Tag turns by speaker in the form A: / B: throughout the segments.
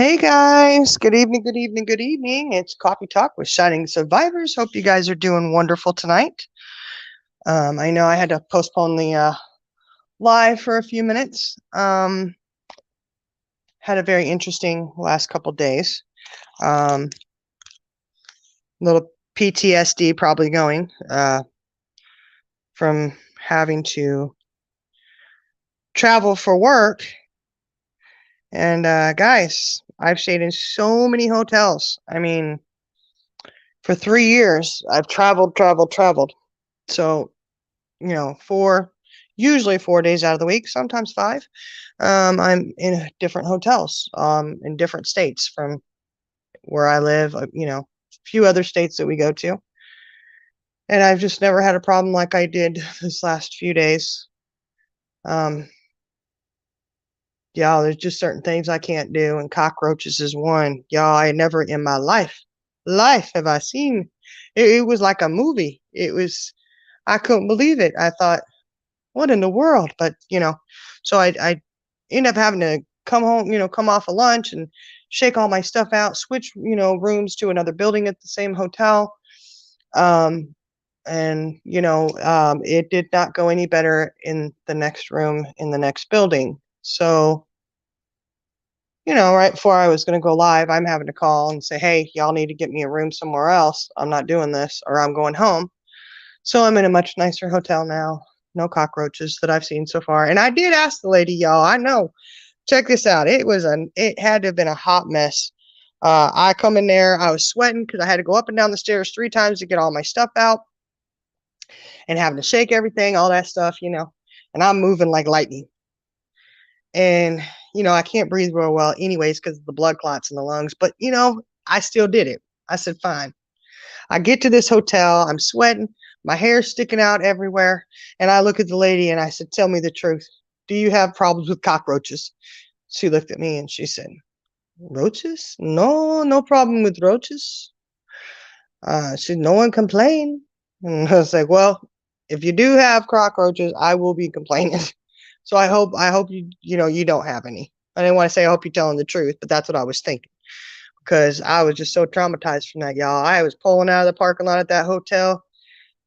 A: Hey guys, good evening, good evening, good evening. It's Coffee Talk with Shining Survivors. Hope you guys are doing wonderful tonight. I know I had to postpone the live for a few minutes. Had a very interesting last couple days. Little PTSD probably going from having to travel for work. And guys, I've stayed in so many hotels. I mean, for 3 years, I've traveled. So usually 4 days out of the week, sometimes five. I'm in different hotels, in different states from where I live, a few other states that we go to. And I've just never had a problem like I did this last few days. Um, yeah, there's just certain things I can't do, and cockroaches is one. Y'all, I never in my life have I seen. It was like a movie. I couldn't believe it. I thought, what in the world? But so I end up having to come home, come off of lunch and shake all my stuff out, switch, rooms to another building at the same hotel. Um, and it did not go any better in the next room in the next building. So, right before I was going to go live, I'm having to call and say, hey, y'all need to get me a room somewhere else. I'm not doing this, or I'm going home. So I'm in a much nicer hotel now. No cockroaches that I've seen so far. And I did ask the lady, y'all. I know. Check this out. It had to have been a hot mess. I come in there. I was sweating because I had to go up and down the stairs 3 times to get all my stuff out, and having to shake everything, all that stuff. And I'm moving like lightning. And I can't breathe real well, anyways, because of the blood clots in the lungs. But I still did it. I said, fine. I get to this hotel, I'm sweating, my hair's sticking out everywhere, and I look at the lady and I said, tell me the truth. Do you have problems with cockroaches? She looked at me and she said, roaches? No, no problem with roaches. She said, no one complained. And I was like, well, if you do have cockroaches, I will be complaining. So I hope you don't have any. I didn't want to say I hope you're telling the truth, but that's what I was thinking, because I was just so traumatized from that, y'all. I was pulling out of the parking lot at that hotel.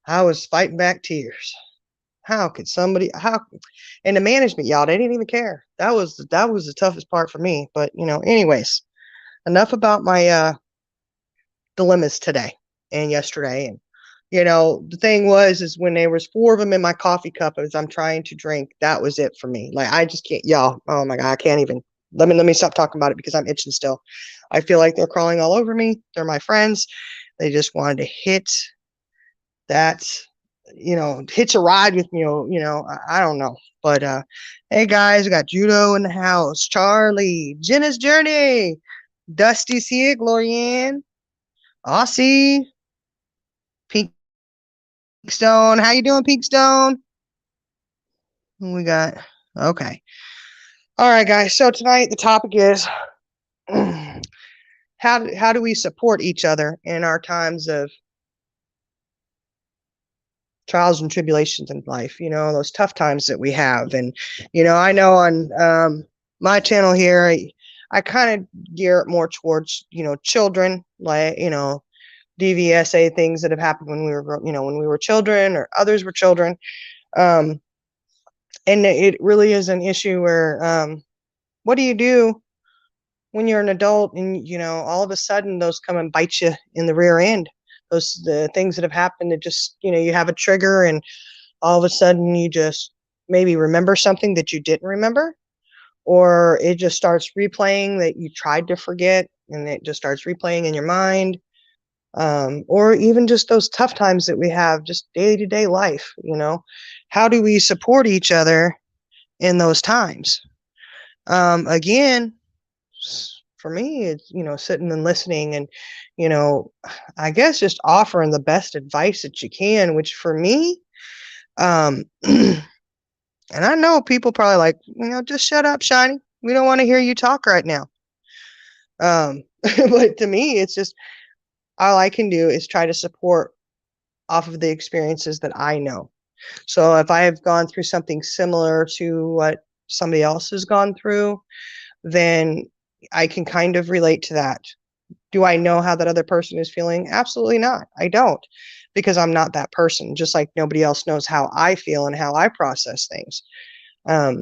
A: I was fighting back tears. How could somebody? How? And the management, y'all, they didn't even care. That was the toughest part for me. But anyways, enough about my dilemmas today and yesterday. And the thing is when there was 4 of them in my coffee cup as I'm trying to drink, that was it for me. Like, I just can't, y'all. Oh my god, I can't even. Let me stop talking about it because I'm itching still. I feel like they're crawling all over me. They're my friends. They just wanted to hit that, hitch a ride with me. I don't know. But hey guys, we got Judo in the house. Charlie, Jenna's Journey, Dusty's here, Glorianne, Aussie, Pinkstone. How you doing, Pinkstone? Who we got? Okay. All right, guys. So tonight the topic is how do we support each other in our times of trials and tribulations in life, those tough times that we have. And I know on my channel here, I kind of gear it more towards children, like DVSA things that have happened when we were children, or others were children. um and it really is an issue where what do you do when you're an adult and all of a sudden those come and bite you in the rear end? Those the things that have happened that just you have a trigger, and all of a sudden you just maybe remember something that you didn't remember, or it just starts replaying that you tried to forget, and it just starts replaying in your mind. Or even just those tough times that we have, just day-to-day life. How do we support each other in those times? Again, for me, it's sitting and listening, and I guess just offering the best advice that you can, which for me, um and I know people probably like, just shut up, Shiny. We don't want to hear you talk right now. But to me, it's just all I can do is try to support off of the experiences that I know. So if I have gone through something similar to what somebody else has gone through, then I can kind of relate to that. Do I know how that other person is feeling? Absolutely not. I don't, because I'm not that person, just like nobody else knows how I feel and how I process things. Um,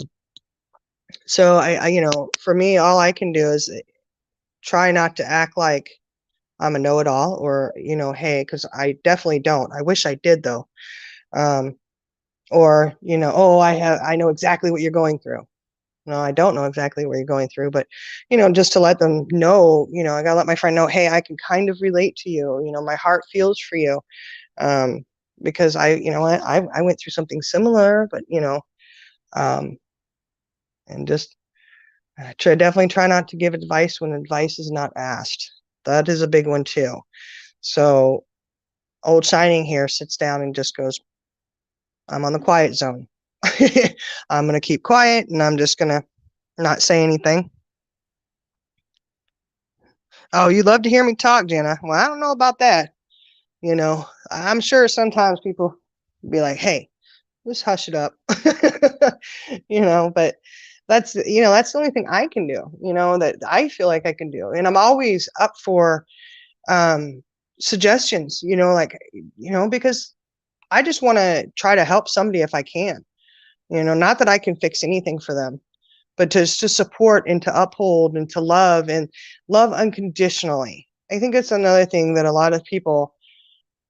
A: so for me, all I can do is try not to act like I'm a know-it-all, or, hey, because I definitely don't. I wish I did, though. Um, or, oh, I know exactly what you're going through. No, I don't know exactly what you're going through, but, just to let them know, I gotta let my friend know, hey, I can kind of relate to you. My heart feels for you. Um, because I went through something similar, but, um, and just definitely try not to give advice when advice is not asked. That is a big one too. So old Shining here sits down and just goes, I'm on the quiet zone. I'm going to keep quiet, and I'm just going to not say anything. Oh, you love to hear me talk, Jenna. Well, I don't know about that. I'm sure sometimes people be like, hey, just hush it up. But that's the only thing I can do, that I feel like I can do. And I'm always up for suggestions, because I just want to try to help somebody if I can. Not that I can fix anything for them, but to support and to uphold and to love, and love unconditionally. I think it's another thing that a lot of people,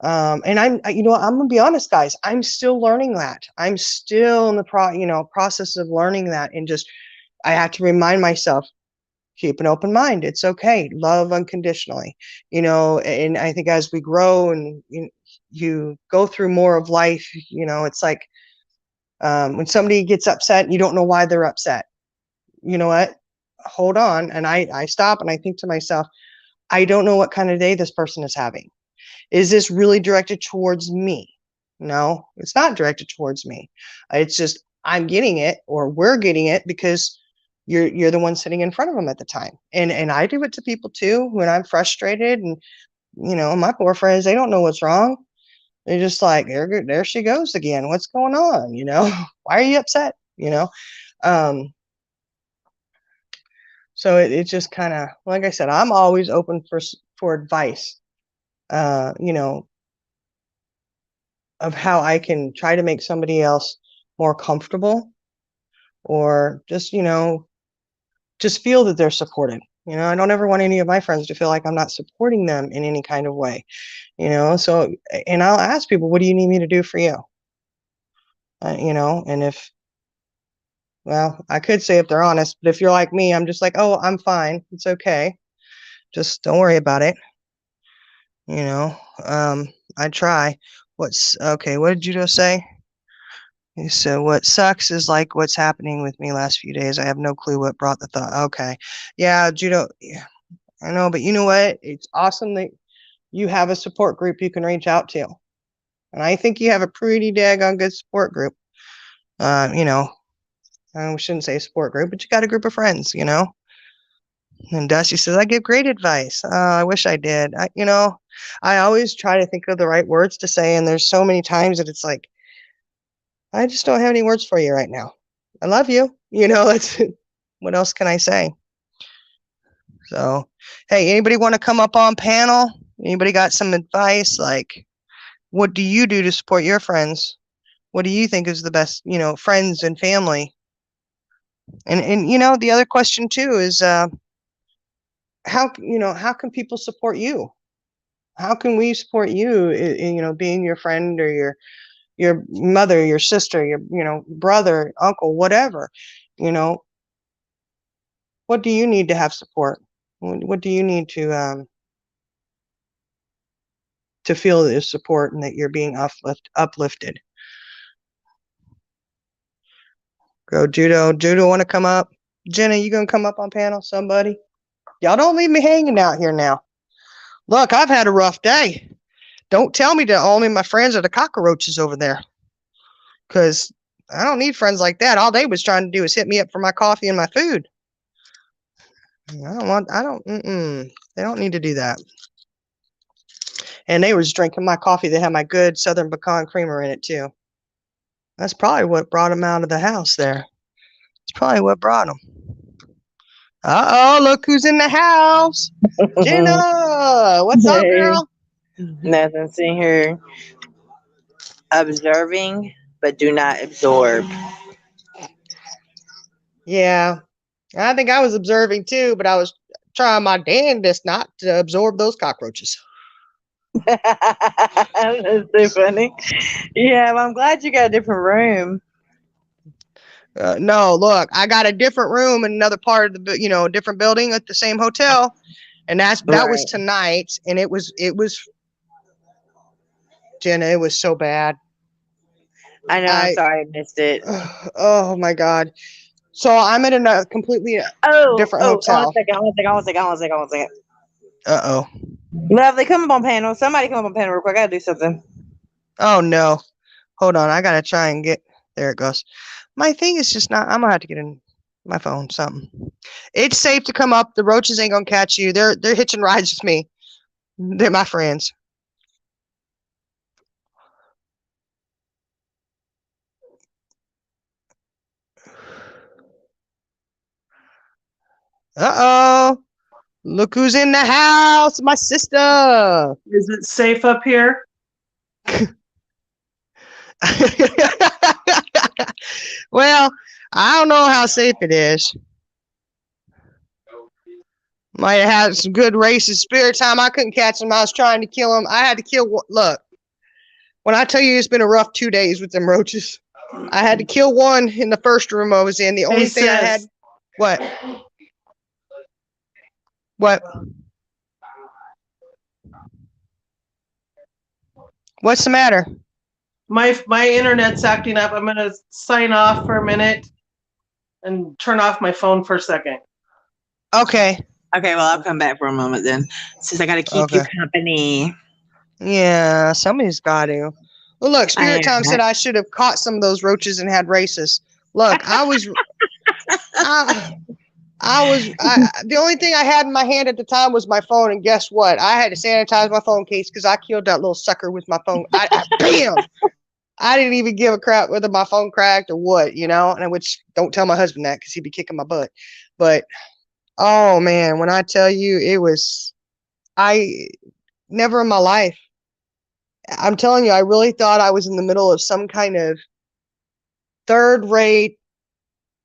A: and I'm gonna be honest, guys, I'm still learning that. I'm still in the process of learning that, and just I have to remind myself, keep an open mind. It's okay. Love unconditionally. And I think as we grow and you go through more of life, it's like, when somebody gets upset and you don't know why they're upset, you know what? Hold on. And I stop and I think to myself, I don't know what kind of day this person is having. Is this really directed towards me? No, it's not directed towards me. It's just I'm getting it, or we're getting it, because you're the one sitting in front of them at the time. And I do it to people too when I'm frustrated, and my poor friends, they don't know what's wrong. They're just like, there she goes again. What's going on? Why are you upset? Um, so it just kind of, like I said, I'm always open for advice. Uh, you know, of how I can try to make somebody else more comfortable, or just feel that they're supported. I don't ever want any of my friends to feel like I'm not supporting them in any kind of way. So, and I'll ask people, what do you need me to do for you? And well, I could say if they're honest, but if you're like me, I'm just like, oh, I'm fine. It's okay. Just don't worry about it. You know, um, I try. What's okay? What did you just say? So what sucks is like what's happening with me last few days. I have no clue what brought the thought. Okay. Yeah, judo. Yeah, I know, but you know what? It's awesome that you have a support group you can reach out to. And I think you have a pretty daggone good support group. Uh, you know, I shouldn't say support group, but you got a group of friends. And Dusty says, I give great advice. I wish I did. I always try to think of the right words to say. And there's so many times that it's like, I just don't have any words for you right now. I love you. That's what else can I say? So, hey, anybody want to come up on panel? Anybody got some advice? Like, what do you do to support your friends? What do you think is the best, friends and family? And the other question too is, how can people support you? How can we support you in, being your friend, or your mother, your sister, your, brother, uncle, whatever, you know, what do you need to have support? What do you need to feel this support and that you're being uplifted? Go judo. Judo want to come up? Jenna, you gonna come up on panel? Somebody? Y'all don't leave me hanging out here now. Look, I've had a rough day. Don't tell me that all of my friends are the cockroaches over there, because I don't need friends like that. All they was trying to do is hit me up for my coffee and my food. They don't need to do that. And they was drinking my coffee that had my good Southern pecan creamer in it too. That's probably what brought them out of the house there. It's probably what brought them. Uh-oh, look who's in the house. Jenna, what's up,
B: Hey,
A: girl?
B: nothing. Sitting here observing, but do not absorb.
A: Yeah, I think I was observing too, but I was trying my damnedest not to absorb those cockroaches.
B: That's so funny. Yeah, well, I'm glad you got a different room.
A: No, look, I got a different room in another part of the, different building at the same hotel, and that was
B: Right.
A: tonight, and it was Jenna, it was so bad.
B: I know. I'm
A: I,
B: sorry I missed it.
A: oh my god. So I'm at a completely different
B: One
A: hotel.
B: second. One second. One second. One second. One second.
A: Uh oh.
B: Lovely, come up on panel. Somebody come up on panel real quick. I gotta do something.
A: Oh no. Hold on, I gotta try and get. There it goes. My thing is just not. I'm gonna have to get in my phone. Something. It's safe to come up. The roaches ain't gonna catch you. They're hitching rides with me. They're my friends. Uh oh. Look who's in the house. My sister.
C: Is it safe up here?
A: Well, I don't know how safe it is. Might have had some good racist spirit time. I couldn't catch them. I was trying to kill them. I had to kill one. Look, when I tell you it's been a rough 2 days with them roaches, I had to kill one in the first room I was in. The only
C: Hey,
A: thing I had.
C: sis.
A: What? What? What's the matter?
C: My internet's acting up. I'm gonna sign off for a minute and turn off my phone for a second.
A: Okay.
B: Okay, well, I'll come back for a moment then, since I gotta keep you
A: Okay.
B: company.
A: Yeah, somebody's got to. Well, look,
B: I
A: Spirit Time said I should have caught some of those roaches and had races. Look, I, the only thing I had in my hand at the time was my phone, and guess what? I had to sanitize my phone case because I killed that little sucker with my phone. Bam! I didn't even give a crap whether my phone cracked or what, and which don't tell my husband that because he'd be kicking my butt. But oh man, when I tell you it was, I never in my life. I'm telling you, I really thought I was in the middle of some kind of third rate,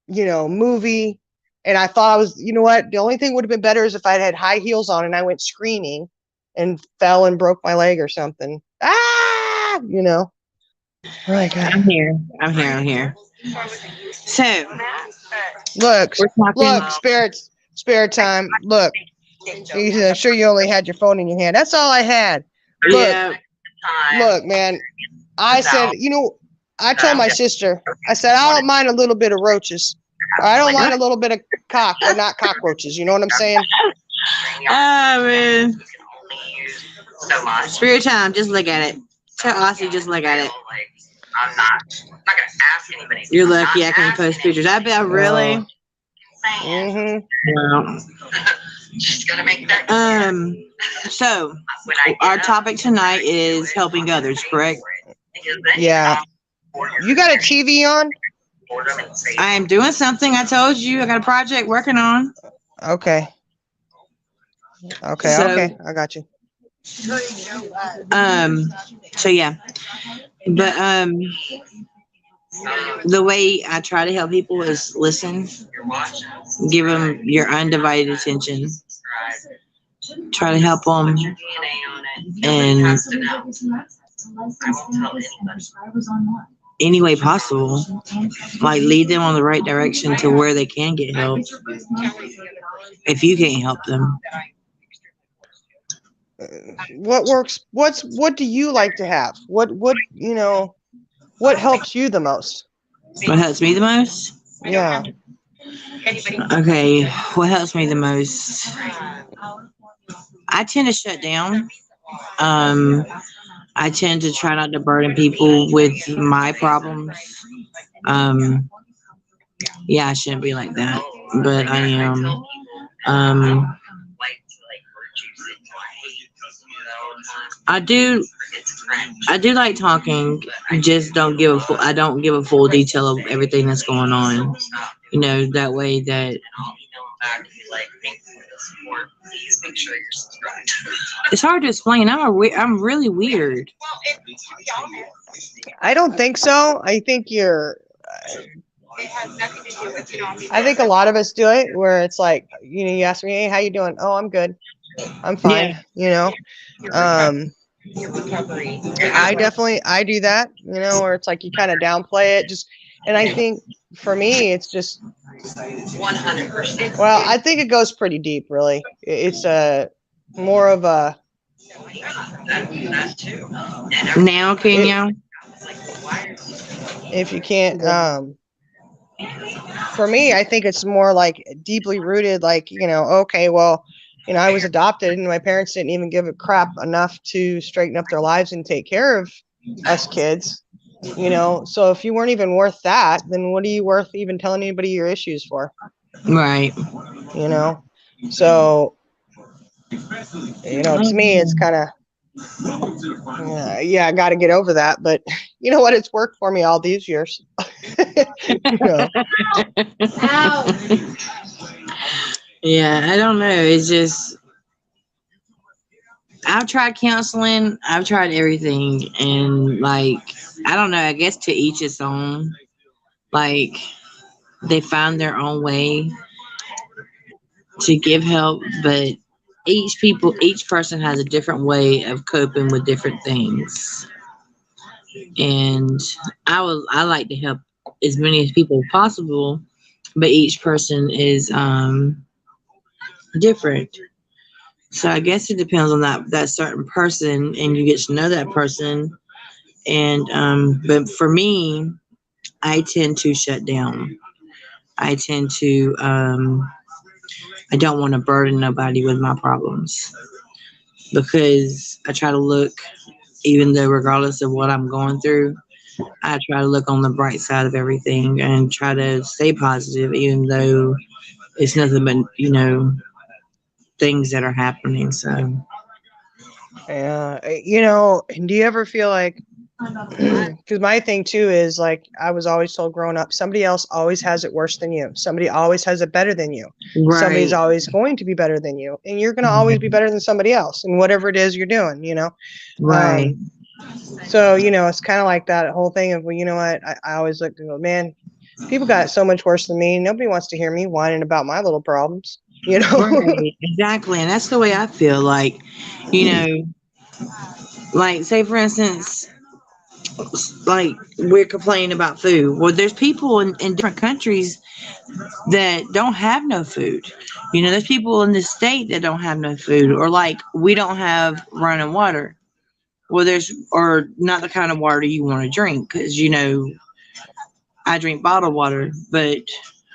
A: movie. And I thought I was, you know what? The only thing would have been better is if I'd had high heels on and I went screaming and fell and broke my leg or something. Ah. Right.
B: I'm here. I'm here. I'm here. So
A: Look,
B: we're talking.
A: look, spirit time. Look, I'm sure you only had your phone in your hand. That's all I had. Look,
B: Yeah.
A: look, man. I said, I told my sister, I said, I don't mind a little bit of roaches. Or I don't mind a little bit of cock, but not cockroaches. You know what I'm saying?
B: Man. Spirit time. Just look at it. Tell Aussie, just look at it. You're lucky I can post pictures. I bet really.
A: Mm-hmm.
B: Well, so our topic tonight is helping others, correct?
A: Yeah. You got a TV on?
B: I am doing something. I told you I got a project working on.
A: Okay. Okay.
B: So,
A: Okay. I got you.
B: so yeah, but the way I try to help people is listen, give them your undivided attention, try to help them, and any way possible, like lead them on the right direction to where they can get help if you can't help them.
A: What works? What do you like to have? What helps you the most?
B: What helps me the most?
A: Yeah.
B: Okay, what helps me the most? I tend to shut down. Um, I tend to try not to burden people with my problems. Um, yeah, I shouldn't be like that, but I am. Um, I do. I do like talking. Just don't give a full. I don't give a full detail of everything that's going on. That way that It's hard to explain. I'm really weird.
A: I don't think so. I think a lot of us do it where it's like, you ask me, hey, how you doing? Oh, I'm good. I'm
B: Yeah.
A: fine. Um, I do that, where it's like you kind of downplay it and I think for me, it's just,
B: 100%.
A: well, I think it goes pretty deep, really. It's a more of a,
B: Now, can
A: it,
B: you?
A: if you can't, for me, I think it's more like deeply rooted, like, okay, well, I was adopted and my parents didn't even give a crap enough to straighten up their lives and take care of us kids, so if you weren't even worth that, then what are you worth even telling anybody your issues for?
B: Right.
A: So, to me, it's kind of, yeah, I got to get over that. But you know what? It's worked for me all these years.
B: Yeah, I don't know. It's just I've tried counseling. I've tried everything, and like I don't know. I guess to each its own. Like they find their own way to give help, but each person has a different way of coping with different things. And I like to help as many as people as possible, but each person is different. So I guess it depends on that certain person, and you get to know that person. And but for me, I tend to shut down. I tend to I don't want to burden nobody with my problems because I try to look, even though regardless of what I'm going through, I try to look on the bright side of everything and try to stay positive, even though it's nothing but things that are happening. So
A: Yeah, do you ever feel like, because my thing too is like I was always told growing up, somebody else always has it worse than you. Somebody always has it better than you. Somebody's
B: right,
A: always going to be better than you, and you're going to always be better than somebody else in whatever it is you're doing.
B: right,
A: So it's kind of like that whole thing of, well, you know what? I always look and go, man, people got it so much worse than me. Nobody wants to hear me whining about my little problems.
B: right, exactly, and that's the way I feel. Like, you know, like say for instance, like we're complaining about food. Well, there's people in different countries that don't have no food. There's people in this state that don't have no food, or like we don't have running water. Well, or not the kind of water you want to drink, because I drink bottled water. But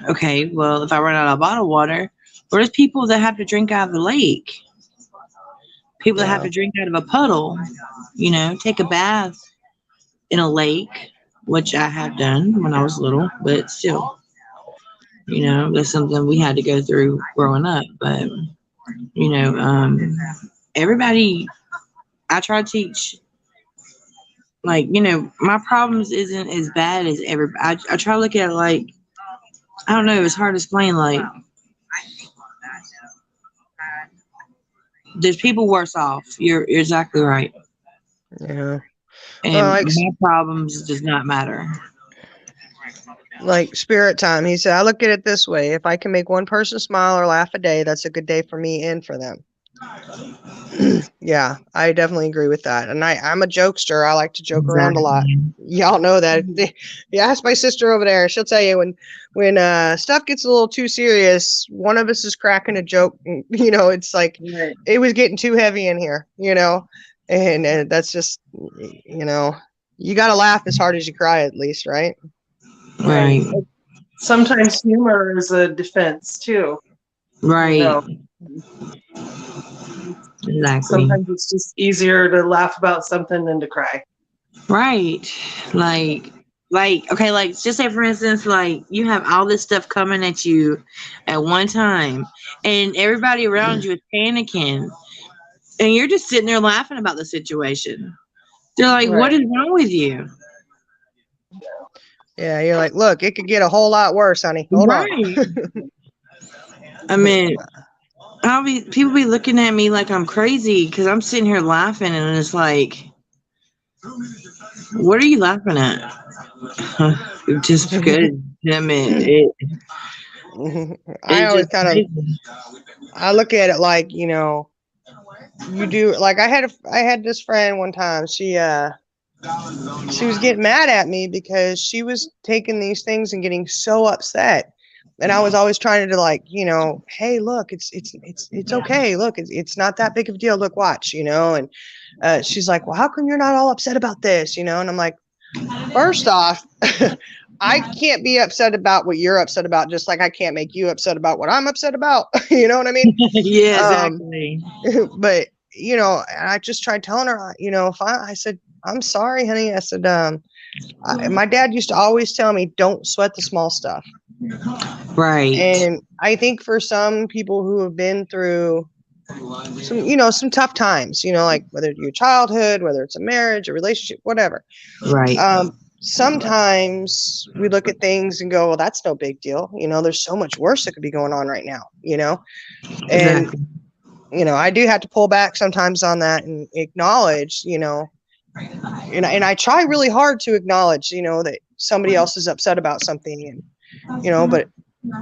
B: okay, well, if I run out of bottled water, well, there's people that have to drink out of the lake, people that have
A: Yeah.
B: to drink out of a puddle, take a bath in a lake, which I have done when I was little, but still, that's something we had to go through growing up. But, everybody, I try to teach, like, my problems isn't as bad as everybody. I try to look at it like, I don't know, it's hard to explain. Like, there's people worse off. You're exactly right.
A: Yeah. Well,
B: And my problems does not matter.
A: like Spirit Time, he said, I look at it this way: if I can make one person smile or laugh a day, that's a good day for me and for them. Yeah, I definitely agree with that. And I'm a jokester. I like to joke around a lot.
B: Exactly.
A: Y'all know that. Yeah, ask my sister over there. She'll tell you when stuff gets a little too serious, one of us is cracking a joke. And, it's like
B: Right.
A: it was getting too heavy in here. And that's just, you got to laugh as hard as you cry, at least, right?
B: Right.
C: Sometimes humor is a defense too.
B: Right. Exactly.
C: Sometimes it's just easier to laugh about something than to cry.
B: Right. Okay, like just say for instance, like you have all this stuff coming at you at one time, and everybody around you is panicking, and you're just sitting there laughing about the situation. They're like, "What
C: Right.
B: is wrong with you?"
A: Yeah, you're like, look, it could get a whole lot worse, honey. Hold on.
B: Right. I mean, people be looking at me like I'm crazy because I'm sitting here laughing, and it's like, what are you laughing at? Just because, I mean,
A: I
B: it's
A: always
B: just
A: kind of
B: crazy.
A: I look at it like, you do like I had this friend one time. She was getting mad at me because she was taking these things and getting so upset. And I was always trying to like, hey, look, it's okay. Look, it's not that big of a deal. Look, watch, and she's like, well, how come you're not all upset about this? And I'm like, first off, I can't be upset about what you're upset about, just like I can't make you upset about what I'm upset about. You know what I mean?
B: Yeah,
A: Um,
B: exactly.
A: but I just tried telling her, if I said, I'm sorry, honey. I said, my dad used to always tell me, don't sweat the small stuff.
B: Right.
A: And I think for some people who have been through some tough times, like whether it's your childhood, whether it's a marriage, a relationship, whatever.
B: Right.
A: Sometimes we look at things and go, well, that's no big deal. There's so much worse that could be going on right now, and,
B: Exactly.
A: I do have to pull back sometimes on that and acknowledge, and I try really hard to acknowledge, that somebody else is upset about something, and, but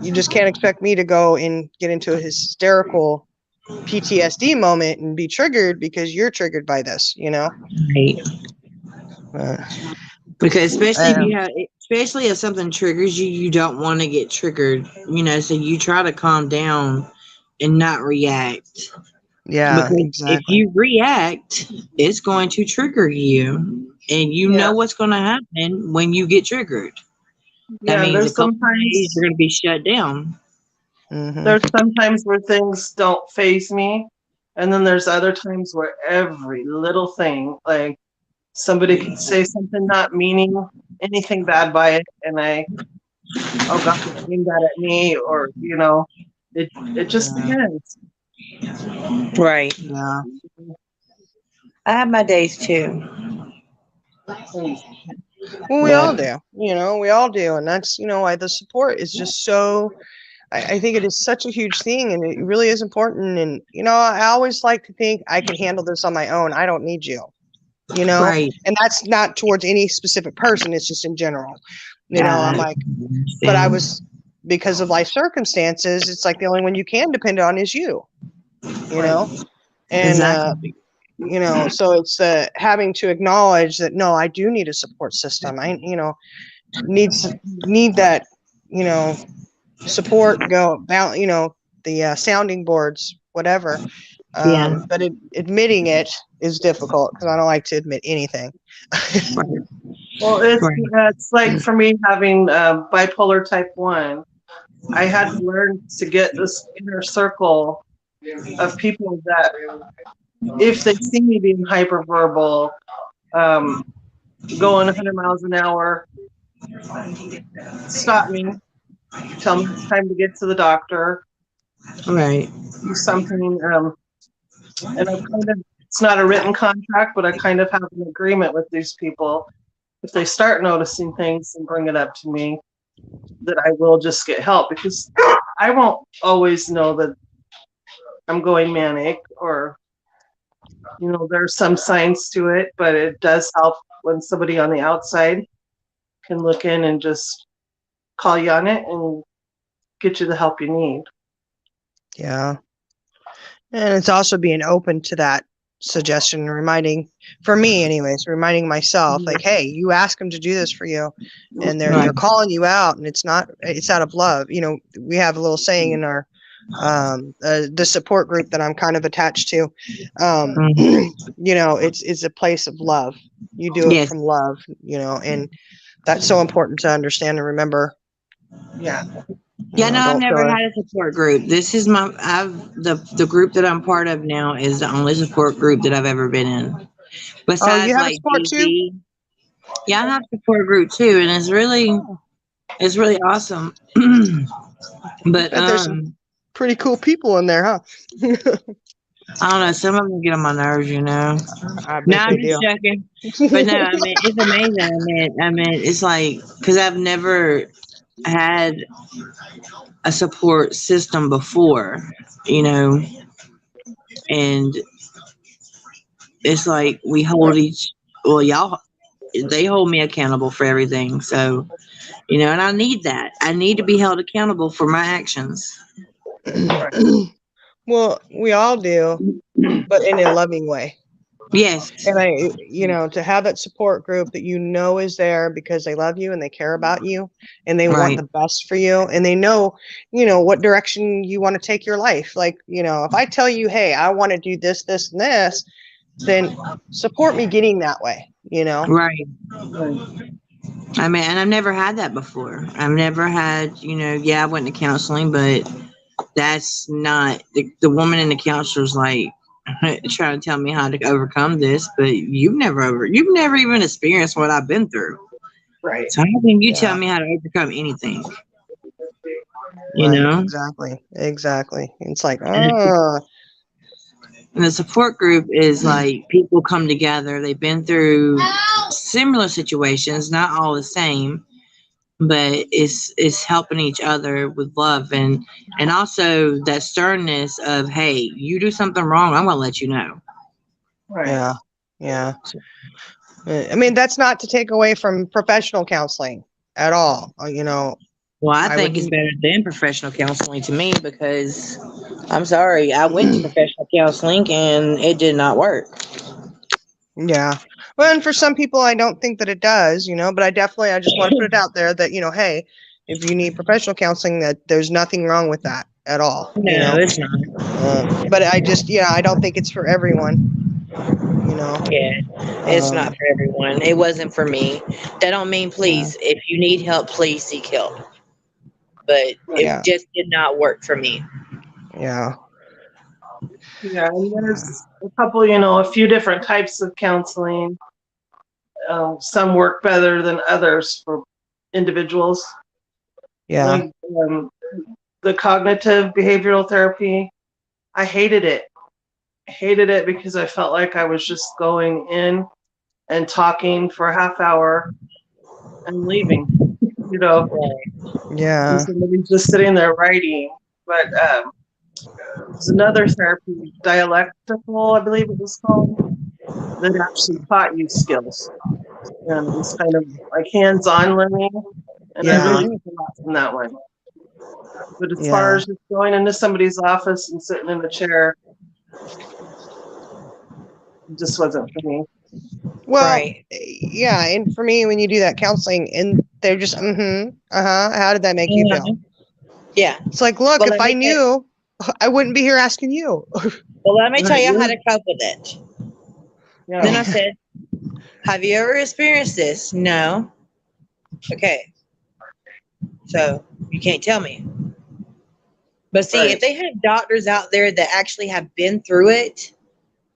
A: you just can't expect me to go and get into a hysterical PTSD moment and be triggered because you're triggered by this.
B: Right.
A: Uh,
B: Because
A: um,
B: especially if something triggers you, you don't want to get triggered. So you try to calm down and not react.
A: yeah,
B: Because if
A: exactly.
B: you react, it's going to trigger you, and you
C: Yeah,
B: know what's going to happen when you get triggered. That
C: yeah.
B: means a couple of days you're going to be shut down.
A: Hmm.
C: There's sometimes where things don't phase me, and then there's other times where every little thing, like somebody could say something not meaning anything bad by it, and oh God, they aimed that at me, or it just
A: Yeah,
C: depends.
B: Right.
A: yeah.
B: I have my days too.
A: Well, we all
B: But
A: do. We all do, and that's why the support is just so. I think it is such a huge thing, and it really is important. And I always like to think I can handle this on my own. I don't need you.
B: right.
A: And that's not towards any specific person. It's just in general. I'm
B: I
A: like, but I
B: understand.
A: was because of life circumstances. It's like the only one you can depend on is you. You
C: Right.
A: know, and
B: Exactly.
A: so it's having to acknowledge that no, I do need a support system. I need that support go about the sounding boards, whatever.
B: Yeah.
A: But admitting it is difficult because I don't like to admit anything.
B: Right.
C: Well, it's
B: Right.
C: it's like for me having bipolar type 1. I had to learn to get this inner circle of people that, if they see me being hyperverbal, um, going 100 miles an hour, stop me, tell me it's time to get to the doctor,
B: Right.
C: do something. And it's not a written contract, but I kind of have an agreement with these people. If they start noticing things and bring it up to me, that I will just get help, because I won't always know that I'm going manic, or there's some signs to it, but it does help when somebody on the outside can look in and just call you on it and get you the help you need.
A: Yeah. And it's also being open to that suggestion, for me anyways, reminding myself like, hey, you ask them to do this for you, and they're
B: Right.
A: calling you out, and it's out of love. We have a little saying in our the support group that I'm kind of attached to.
B: Mm.
A: It's a place of love. You do it
B: Yes.
A: from love, and that's so important to understand and remember.
C: Yeah.
B: Yeah, no, I've
A: Don't
B: never
A: feel
B: had a support group. This is the group that I'm part of now is the only support group that I've ever been in.
A: Oh, you
B: Besides
A: have a
B: like
A: support too?
B: DZ. Yeah, I have a support group too, and
A: Oh,
B: it's really awesome.
A: I
B: But
A: bet there's some pretty cool people in there, huh?
B: I don't know, some of them get on my nerves, you know.
A: I
B: No,
A: bet
B: I'm
A: they
B: just
A: do.
B: joking. But no, I mean it's amazing. I mean it's like because I've never had a support system before, you know, and it's like we hold each, well, y'all, they hold me accountable for everything. So, and I need that. I need to be held accountable for my actions.
C: Right.
A: Well, we all do, but in a loving way.
B: Yes.
A: And to have that support group that is there because they love you and they care about you and they want
B: Right.
A: the best for you and they know, what direction you want to take your life. Like, if I tell you, hey, I want to do this, this, and this, then support me getting that way,
B: Right.
C: Right.
B: I mean, and I've never had that before. I've never had, yeah, I went to counseling, but that's not the woman in the counselor's like trying to tell me how to overcome this, but you've never even experienced what I've been through.
C: Right.
B: So how can you tell
A: Yeah,
B: me how to overcome anything? You
A: right.
B: know?
A: Exactly. It's like,
B: And the support group is like people come together. They've been through similar situations, not all the same, but it's helping each other with love and also that sternness of, hey, you do something wrong, I'm gonna let you know.
C: Right.
A: yeah, yeah. I mean, that's not to take away from professional counseling at all.
B: Well, I
A: I would,
B: think it's better than professional counseling to me because I'm sorry, I went to professional counseling and it did not work.
A: yeah. Well, and for some people, I don't think that it does, but I just want to put it out there that, hey, if you need professional counseling, that there's nothing wrong with that at all,
B: No, it's not.
A: But I don't think it's for everyone,
B: Yeah, it's not
A: um,
B: for everyone. It wasn't for me. That don't mean,
A: yeah,
B: please, if you need help, please seek help. But it
A: yeah,
B: just did not work for me.
A: yeah,
C: Yeah. And
A: yeah,
C: there's a couple, a few different types of counseling. Some work better than others for individuals.
A: yeah,
C: Like the cognitive behavioral therapy, I hated it. I hated it because I felt like I was just going in and talking for a half hour and leaving. You know, and
A: yeah,
C: somebody's just sitting there writing. But there's another therapy, dialectical, I believe it was called, that actually taught you skills. And it was kind of like hands-on learning. And I
A: yeah,
C: really took a lot from that one. But as far
A: yeah.
C: as just going into somebody's office and sitting in the chair, it just wasn't for me.
A: Well,
B: Right.
A: yeah, and for me, when you do that counseling, and they're just, how did that make you feel?
B: Mhm. Yeah.
A: It's like, look,
B: Well,
A: if I knew, I wouldn't be here asking you.
B: let me tell
C: Right?
B: you how
C: Yeah.
B: to cope with it.
C: Yeah.
B: Then I said, have you ever experienced this? No. Okay. So you can't tell me. But see, if
C: Right.
B: they have doctors out there that actually have been through it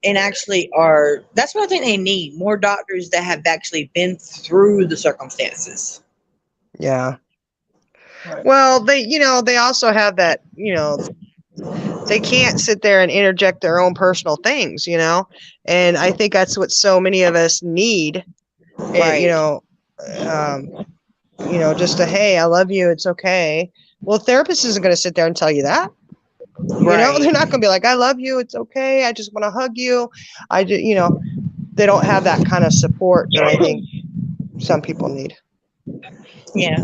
B: and actually are, that's what I think they need, more doctors that have actually been through the circumstances.
A: Yeah.
C: Right.
A: Well, they also have that, they can't sit there and interject their own personal things, and I think that's what so many of us need. It,
B: Right.
A: just a, hey, I love you, it's okay. Well, a therapist isn't going to sit there and tell you that.
B: Right.
A: They're not going to be like, I love you, it's okay, I just want to hug you. I just, they don't have that kind of support that I think some people need.
B: Yeah.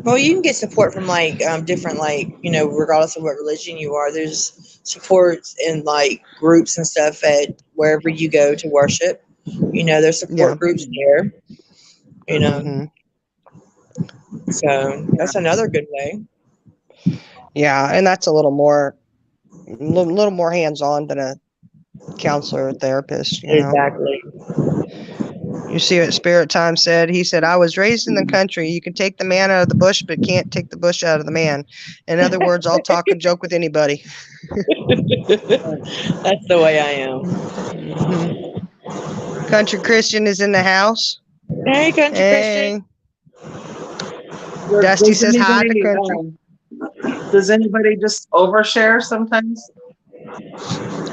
B: Well, you can get support from like different, like, regardless of what religion you are. There's supports in like groups and stuff at wherever you go to worship. There's
A: Yeah.
B: support groups there. You know,
A: Hmm.
B: so
C: Yeah.
B: that's another good way.
A: Yeah, and that's little more hands-on than a counselor or therapist.
B: Exactly.
A: You see what Spirit Time said? He said, I was raised in the country. You can take the man out of the bush, but can't take the bush out of the man. In other words, I'll talk and joke with anybody.
B: That's the way I am.
A: Hmm. Country Christian is in the house.
B: Hey, country Christian.
A: Hey. Dusty
C: Does
A: says hi to
C: anybody
A: country.
C: just overshare sometimes?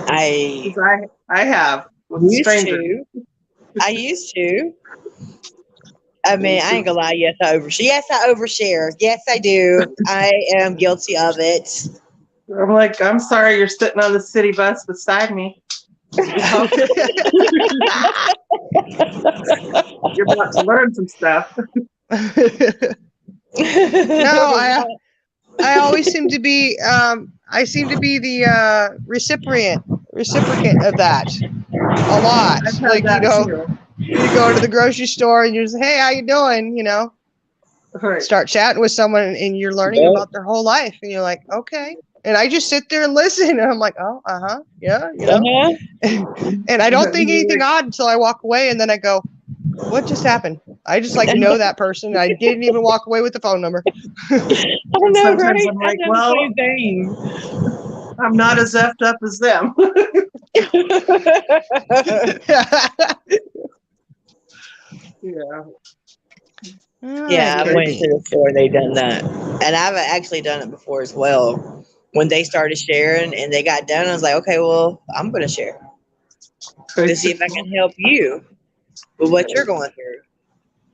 B: I
C: Because I have with
B: used
C: strangers.
B: to. I used to. I mean, I ain't gonna lie. Yes, I overshare. Yes, I overshare. Yes, I do. I am guilty of it.
C: I'm like, I'm sorry, you're sitting on the city bus beside me.
A: Yeah.
C: You're about to learn some stuff.
A: No, I always seem to be I seem to be the reciprocant of that a lot.
C: I've had
A: Like,
C: that too.
A: you go to the grocery store and you're just, hey, how you doing?
C: Right.
A: Start chatting with someone and you're learning
B: Yep.
A: about their whole life and you're like, okay. And I just sit there and listen and I'm like, oh, yeah,
B: Uh-huh.
A: And I don't think anything odd until I walk away and then I go, what just happened? I just like know that person. I didn't even walk away with the phone number.
B: I
C: And
B: know,
C: sometimes
B: right?
C: I'm
B: I
C: like,
B: know
C: well,
B: the same
C: I'm not as effed up as them. Yeah.
A: All right,
B: Yeah, I went to
A: Katie.
B: the store and they done that. And I've actually done it before as well. When they started sharing and they got done, I was like, okay, well, I'm going to share to see if I can help you with what you're going through.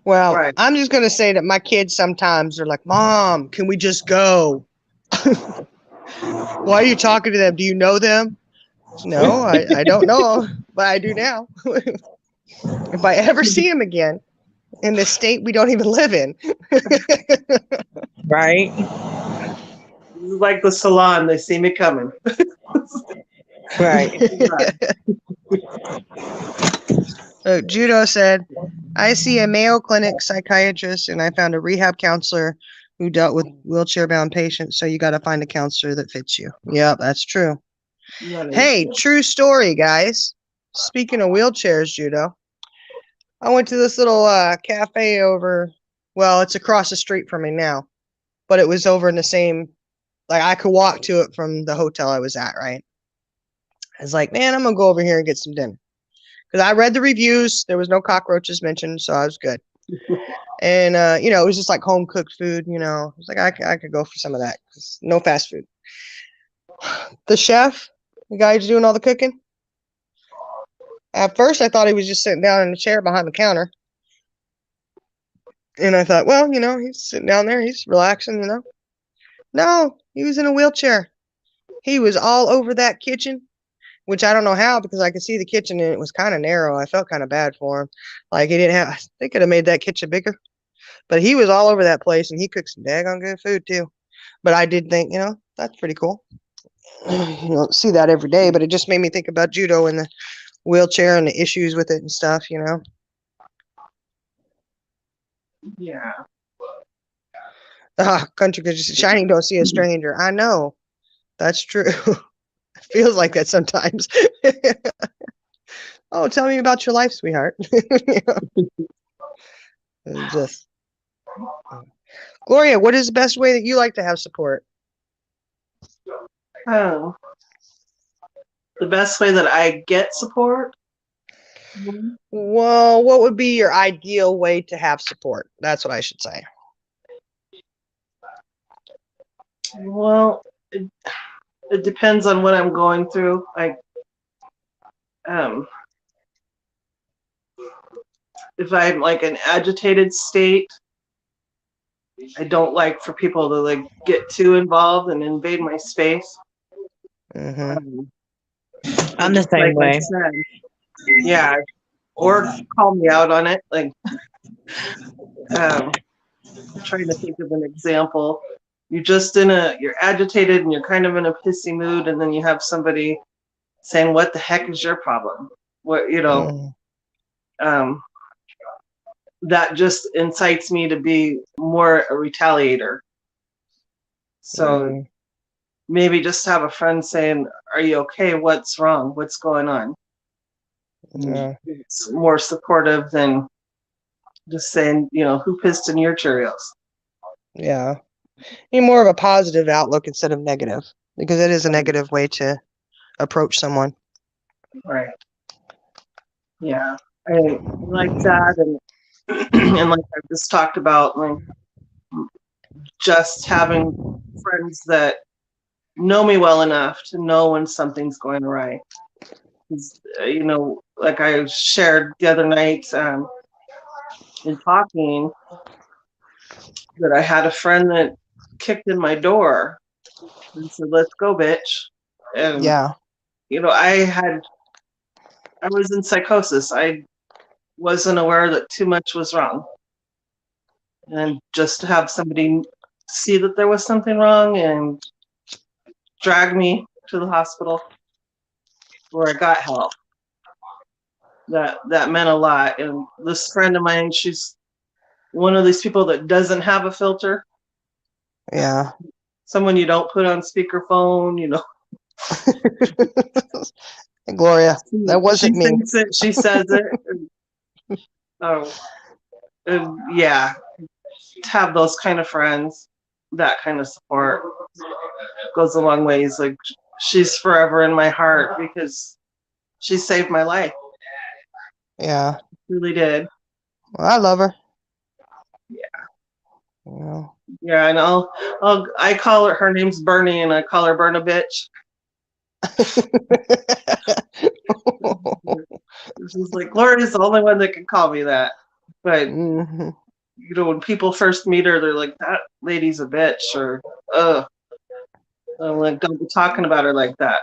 A: Well,
C: Right.
A: I'm just going to say that my kids sometimes are like, Mom, can we just go? Why are you talking to them? Do you know them? No, I don't know them, but I do now. If I ever see them again in this state we don't even live in.
B: Right?
C: Like the salon, they see me coming.
B: Right.
A: Judo said, I see a Mayo Clinic psychiatrist and I found a rehab counselor who dealt with wheelchair bound patients. So you got to find a counselor that fits you. Yep, that's true. Hey, true story, guys. Speaking of wheelchairs, Judo, I went to this little cafe over, well, it's across the street from me now, but it was over in the same, like I could walk to it from the hotel I was at, right? I was like, man, I'm going to go over here and get some dinner. Because I read the reviews. There was no cockroaches mentioned, so I was good. And, it was just like home cooked food, I was like, I could go for some of that. No fast food. The chef, the guy who's doing all the cooking, at first I thought he was just sitting down in a chair behind the counter. And I thought, well, he's sitting down there, he's relaxing, No, he was in a wheelchair. He was all over that kitchen, which I don't know how because I could see the kitchen and it was kind of narrow. I felt kind of bad for him. Like he didn't have, they could have made that kitchen bigger. But he was all over that place and he cooked some daggone good food too. But I did think, that's pretty cool. You don't see that every day, but it just made me think about judo and the wheelchair and the issues with it and stuff.
C: Yeah.
A: Country because shining don't see a stranger. I know. That's true. It feels like that sometimes. Oh, tell me about your life, sweetheart. Just Gloria, what is the best way that you like to have support?
C: Oh. The best way that I get support?
A: Well, what would be your ideal way to have support? That's what I should say.
C: Well, it depends on what I'm going through. If I'm like an agitated state, I don't like for people to like get too involved and invade my space.
A: Mm-hmm.
B: I'm the same
C: Like I
B: way.
C: said, yeah, or call me out on it. Like, I'm trying to think of an example. You're agitated and you're kind of in a pissy mood, and then you have somebody saying, "What the heck is your problem?" That just incites me to be more a retaliator. So maybe just have a friend saying, "Are you okay? What's wrong? What's going on?"
A: Yeah.
C: It's more supportive than just saying, "Who pissed in your Cheerios?"
A: Yeah. Need more of a positive outlook instead of negative, because it is a negative way to approach someone.
C: Right. Yeah. I like that, and and like I just talked about, like just having friends that know me well enough to know when something's going right. Like I shared the other night, in talking that I had a friend that kicked in my door and said, "Let's go, bitch." And
A: Yeah.
C: I was in psychosis. I wasn't aware that too much was wrong. And just to have somebody see that there was something wrong and drag me to the hospital where I got help, that meant a lot. And this friend of mine, she's one of these people that doesn't have a filter.
A: Yeah.
C: Someone you don't put on speakerphone,
A: Gloria, that wasn't
C: she
A: me.
C: thinks it, she says it. Oh, and yeah, to have those kind of friends, that kind of support goes a long ways. Like, she's forever in my heart because she saved my life.
A: Yeah.
C: Really did.
A: Well, I love her.
C: Yeah.
A: Yeah.
C: Yeah, and I call her name's Bernie, and I call her Burn a bitch. She's like, Gloria's the only one that can call me that. But
A: Mhm.
C: when people first meet her, they're like, that lady's a bitch, or I'm like, don't be talking about her like that.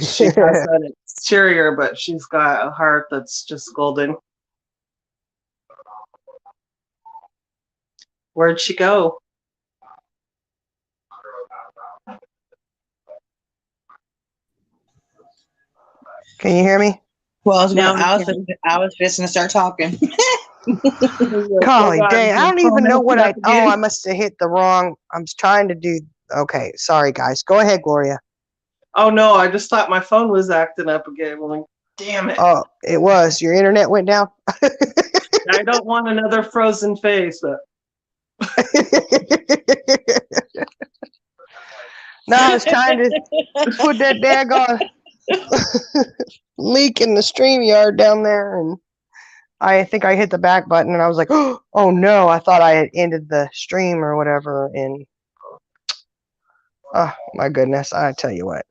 C: She has that exterior, but she's got a heart that's just golden. Where'd she go?
A: Can you hear me?
B: Well,
C: Now
B: I was just gonna start talking.
A: Golly dang, I don't even know what I
C: I
A: must have hit the wrong. I'm trying to do. Okay, sorry guys. Go ahead, Gloria.
C: Oh no, I just thought my phone was acting up again. I'm like, damn it.
A: Oh, it was. Your internet went down?
C: I don't want another frozen face.
A: No, I was trying to put that daggone leak in the stream yard down there, and I think I hit the back button, and I was like, oh no, I thought I had ended the stream or whatever, and oh my goodness, I tell you what.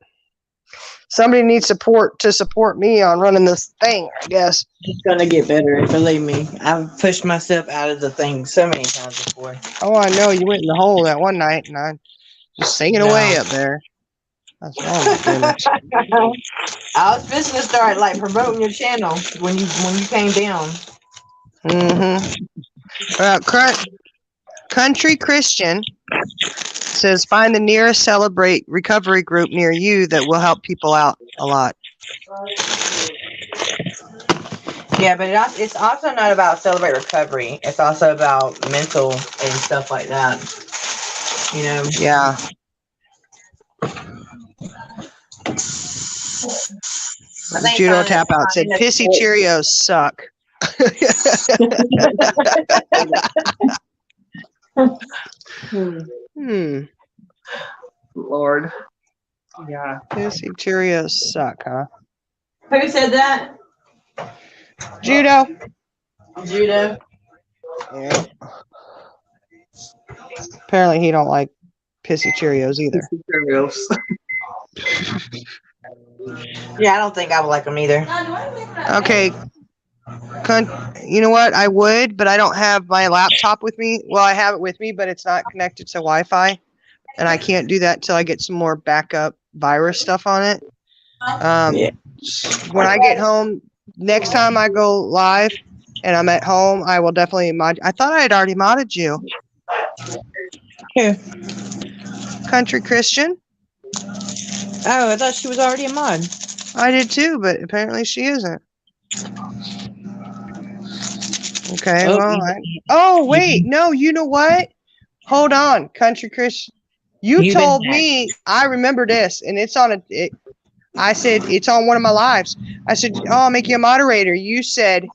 A: Somebody needs to support me on running this thing, I guess.
B: It's gonna get better, believe me. I've pushed myself out of the thing so many times before.
A: Oh, I know, you went in the hole that one night, and I just singing away up there. That's oh my goodness.
B: I was just gonna start like promoting your channel when you came down.
A: Country Christian says find the nearest Celebrate recovery group near you that will help people out a lot.
B: Yeah, but it's also not about Celebrate Recovery. It's also about mental and stuff like that.
A: Yeah. Judo Tap Out said pissy Cheerios suck.
C: Lord. Yeah.
A: Pissy Cheerios suck, huh?
B: Who said that?
A: Judo.
B: Judo.
A: Yeah. Apparently he don't like pissy Cheerios either.
C: Pissy Cheerios.
B: Yeah, I don't think I would like them either.
A: Okay. You know what? I would, but I don't have my laptop with me. Well, I have it with me, but it's not connected to Wi-Fi, and I can't do that until I get some more backup virus stuff on it. When I get home, next time I go live and I'm at home, I will definitely mod. I thought I had already modded you.
B: Who?
A: Country Christian.
B: Oh, I thought she was already a mod.
A: I did too, but apparently she isn't. Okay, well, wait, no, you know what? Hold on, Country Christian. You told me, I remember this, and it's on I said, it's on one of my lives. I said, oh, I'll make you a moderator. You said,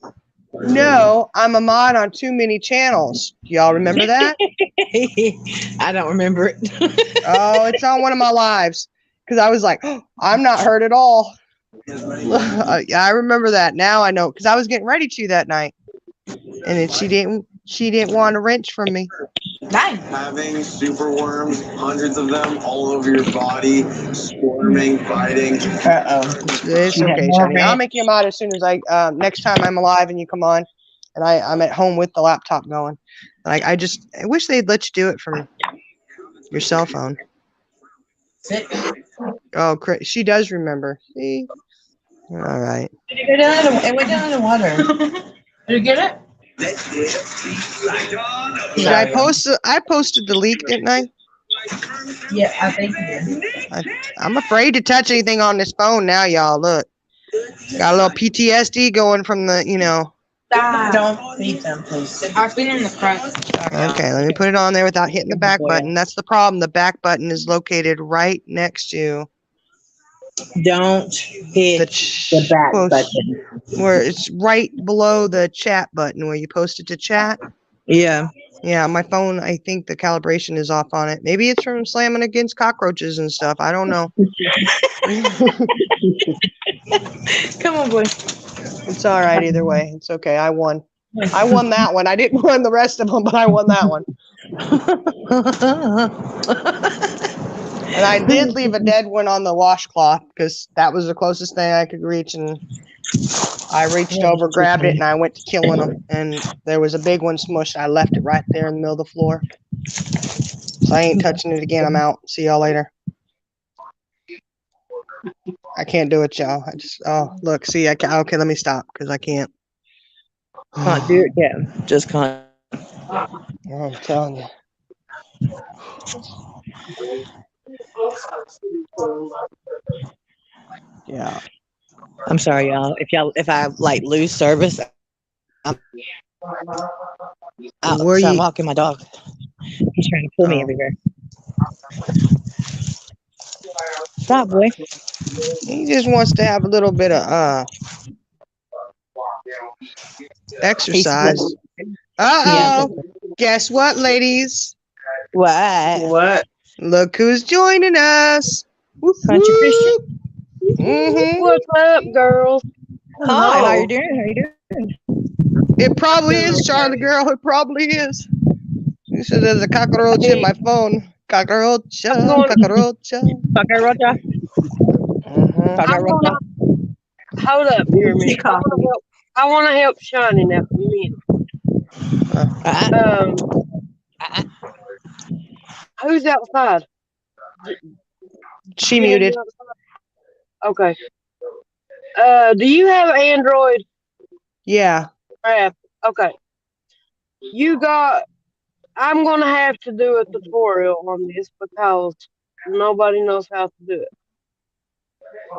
A: no, I'm a mod on too many channels. Do y'all remember that?
B: I don't remember it.
A: Oh, it's on one of my lives. Because I was like, oh, I'm not hurt at all. I remember that. Now I know. Because I was getting ready to that night. And then she didn't want a wrench from me.
B: Nice.
D: Having super worms, hundreds of them all over your body, squirming, biting.
A: It's okay, Shani. I'll make you a mod as soon as next time I'm alive and you come on. and I'm at home with the laptop going. Like I wish they'd let you do it from your cell phone. Oh, she does remember. See? All right.
B: Did you go down? It went down in the water. Did you get it?
A: Did I post? I posted the leak, didn't I?
B: Yeah, I think you did.
A: I'm afraid to touch anything on this phone now, y'all. Look, got a little PTSD going from the,
B: Don't feed them, please. I'll feed them in the front.
A: Okay, let me put it on there without hitting the back button. That's the problem. The back button is located right next to
B: Don't hit the back button.
A: Where it's right below the chat button where you post it to chat.
B: Yeah.
A: Yeah, my phone, I think the calibration is off on it. Maybe it's from slamming against cockroaches and stuff. I don't know.
B: Come on, boy.
A: It's all right either way. It's okay. I won. I won that one. I didn't win the rest of them, but I won that one. And I did leave a dead one on the washcloth because that was the closest thing I could reach. And I reached over, grabbed it, and I went to killing them. And there was a big one smushed. I left it right there in the middle of the floor. So I ain't touching it again. I'm out. See y'all later. I can't do it, y'all. Look, see, I can't. Okay, let me stop because I can't.
B: Can't do it, yeah. Just can't.
A: I'm telling you. Yeah.
B: I'm sorry, y'all. If I like lose service, I'm out. So I'm walking my dog. He's trying to pull me everywhere. Stop, boy.
A: He just wants to have a little bit of exercise. Uh-oh. Yeah. Guess what, ladies?
B: What?
A: Look who's joining us.
B: Country Christian.
E: What's up, girls?
B: Hi, how you doing?
A: It probably is, Charlie girl. It probably is. You said there's a cockroach in my phone. Cockroach.
E: Hold up here a minute. I want to help Shani now for a minute. Who's outside?
A: She muted.
E: Okay. Do you have Android?
A: Yeah.
E: Okay. I'm going to have to do a tutorial on this because nobody knows how to do it.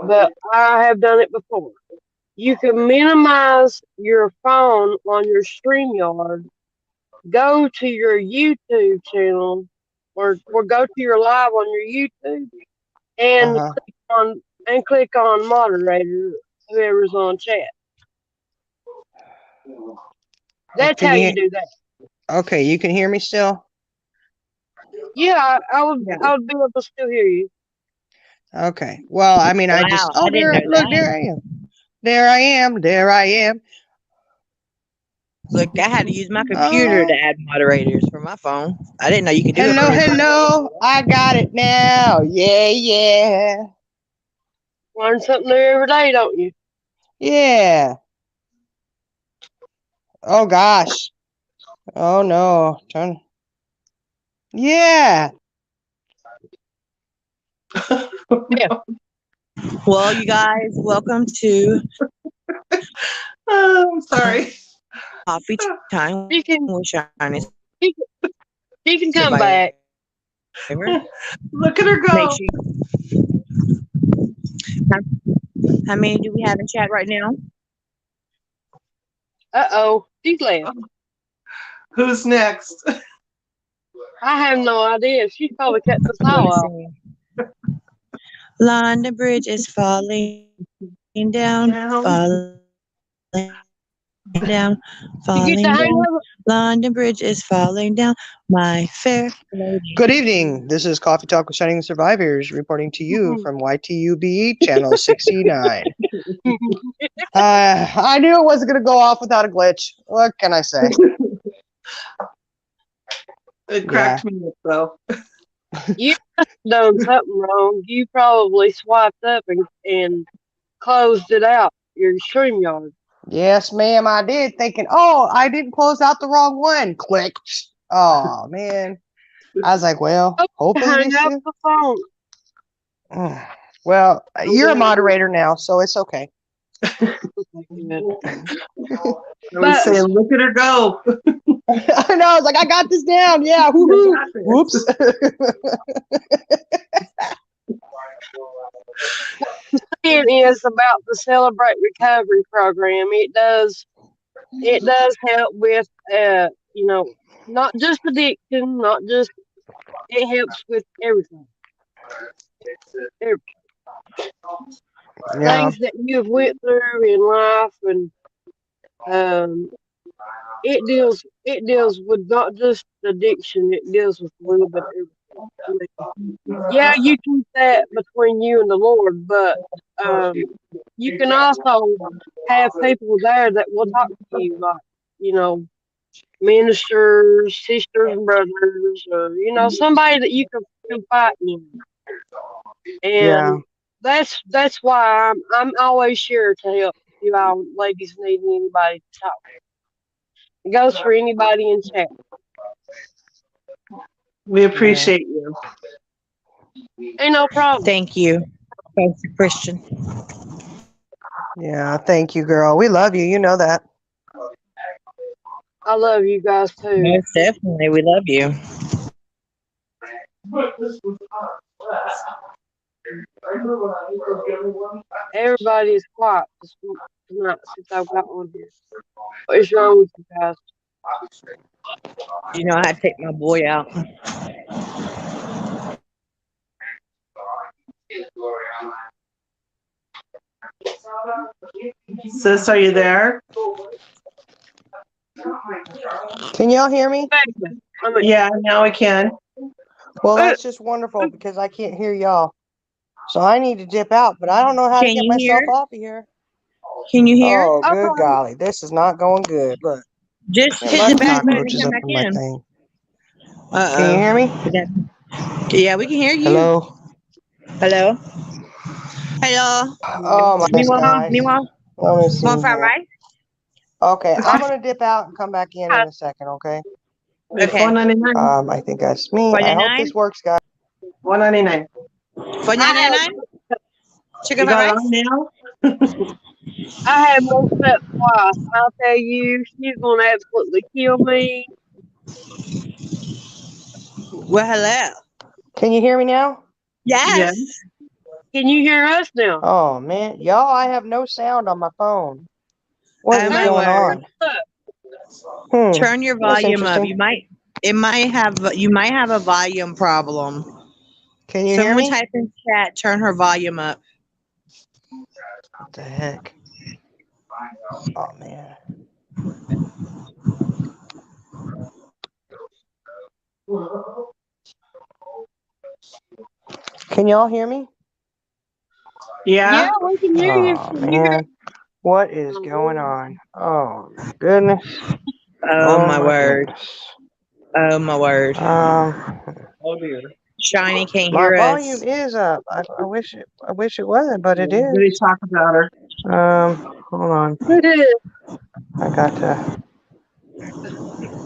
E: But I have done it before. You can minimize your phone on your StreamYard, go to your YouTube channel, or go to your live on your YouTube, and click on moderator, whoever's on chat. That's how you do that.
A: Okay, you can hear me still?
E: Yeah, I would be able to still hear you.
A: Okay. Well, I mean, I just there I am. There I am.
B: Look, I had to use my computer to add moderators for my phone. I didn't know you could do it.
A: Hello. I got it now. Yeah.
E: Learn something new every day, don't you?
A: Yeah. Oh gosh. Oh no. Turn. Yeah.
E: Yeah.
B: Well, you guys, welcome to
C: I'm sorry.
B: Coffee Time with Shiny.
E: She can come back.
C: Look at her go.
B: How many do we have in chat right now?
E: Uh-oh, she's left.
C: Who's next?
E: I have no idea. She's probably cut the saw off.
B: London Bridge is falling down. London Bridge is falling down. My fair lady.
A: Good evening. This is Coffee Talk with Shining Survivors reporting to you from YTUB channel 69. I knew it wasn't going to go off without a glitch. What can I say?
C: It cracked me up, though.
E: You must have done something wrong. You probably swiped up and closed it out, your StreamYard.
A: Yes, ma'am, I did. Thinking, oh, I didn't close out the wrong one. Click. Oh man. I was like, well, hopefully
E: Hang
A: this
E: up
A: is.
E: the phone.
A: Well,
E: I'm
A: you're a
E: gonna do
A: moderator now, so it's okay.
E: it.
C: I was
E: But
C: saying, look at her go.
A: I know. I was like, I got this down. Yeah. Woohoo. Whoops.
E: it is about the Celebrate Recovery program. It does help with not just addiction, not just it helps with everything. Every-
A: Yeah.
E: Things that you've went through in life, and um it deals with not just addiction, it deals with a little bit of everything. I mean, yeah, you keep that between you and the Lord, but you can also have people there that will talk to you, like, you know, ministers, sisters and brothers, or somebody that you can confide in.
A: Yeah.
E: And that's why I'm always sure to help you all ladies need anybody to talk. It goes for anybody in chat.
C: We appreciate you.
E: Ain't no problem.
B: Thank you, Pastor Christian.
A: Yeah. Thank you, girl. We love you. You know that.
E: I love you guys too.
B: Most definitely, we love you.
E: Everybody is quiet tonight since I've got on here. What is wrong with you guys?
B: You know, I had to take my boy out.
C: Sis, are you there?
A: Can y'all hear me?
C: Yeah, now I can.
A: Well, that's just wonderful because I can't hear y'all. So I need to dip out, but I don't know how to
B: Can
A: get
B: you hear?
A: myself off of here.
B: Can you hear?
A: Oh, good
E: Okay.
A: golly. This is not going good. Look.
B: Just
A: Got a
B: hit
A: lot
B: the
A: of
B: back button and
A: cockroaches
B: come
A: up
B: back
A: in my
B: in.
A: thing.
B: Uh
A: Can you hear me?
B: oh. Yeah, we can hear you.
A: Hello?
B: Hello. Hello.
A: Oh my goodness,
B: Meanwhile,
A: guys.
B: meanwhile,
A: Let me see
B: want fried
A: here.
B: rice?
A: Okay, I'm gonna dip out and come back in a second, okay?
C: Wait,
B: Okay.
C: $4.99.
A: I think that's me. I hope
B: 4.99.
A: this works, guys.
C: $4.99.
B: 4.99. Chicken
C: You
B: fried
C: got
B: rice.
C: on now?
E: I had more step twice. I'll tell you, she's gonna absolutely kill me.
B: Well, hello.
A: Can you hear me now?
C: Yeah.
B: Yes.
E: Can you hear us now?
A: Oh man, y'all, I have no sound on my phone. What
B: Oh
A: is
B: my
A: going
B: word.
A: on? Hmm,
B: Turn your
A: that's
B: volume up.
A: interesting.
B: You might have a volume problem.
A: Can you hear
B: Someone
A: me?
B: type in chat, turn her volume up.
A: What the heck? Oh man. Can y'all hear me?
E: Yeah,
C: Yeah.
E: we can hear you.
A: Oh
E: Can you hear
A: man, what is going on? Oh my goodness.
B: Oh
A: Oh
B: my
A: my
B: word.
A: goodness.
B: Oh my word.
C: Oh dear.
B: Shiny can't
A: My
B: hear
A: volume
B: us.
A: is up. I wish it wasn't, but it
C: What did he
A: is.
C: talk about her?
A: Hold on.
E: us?
A: I got to.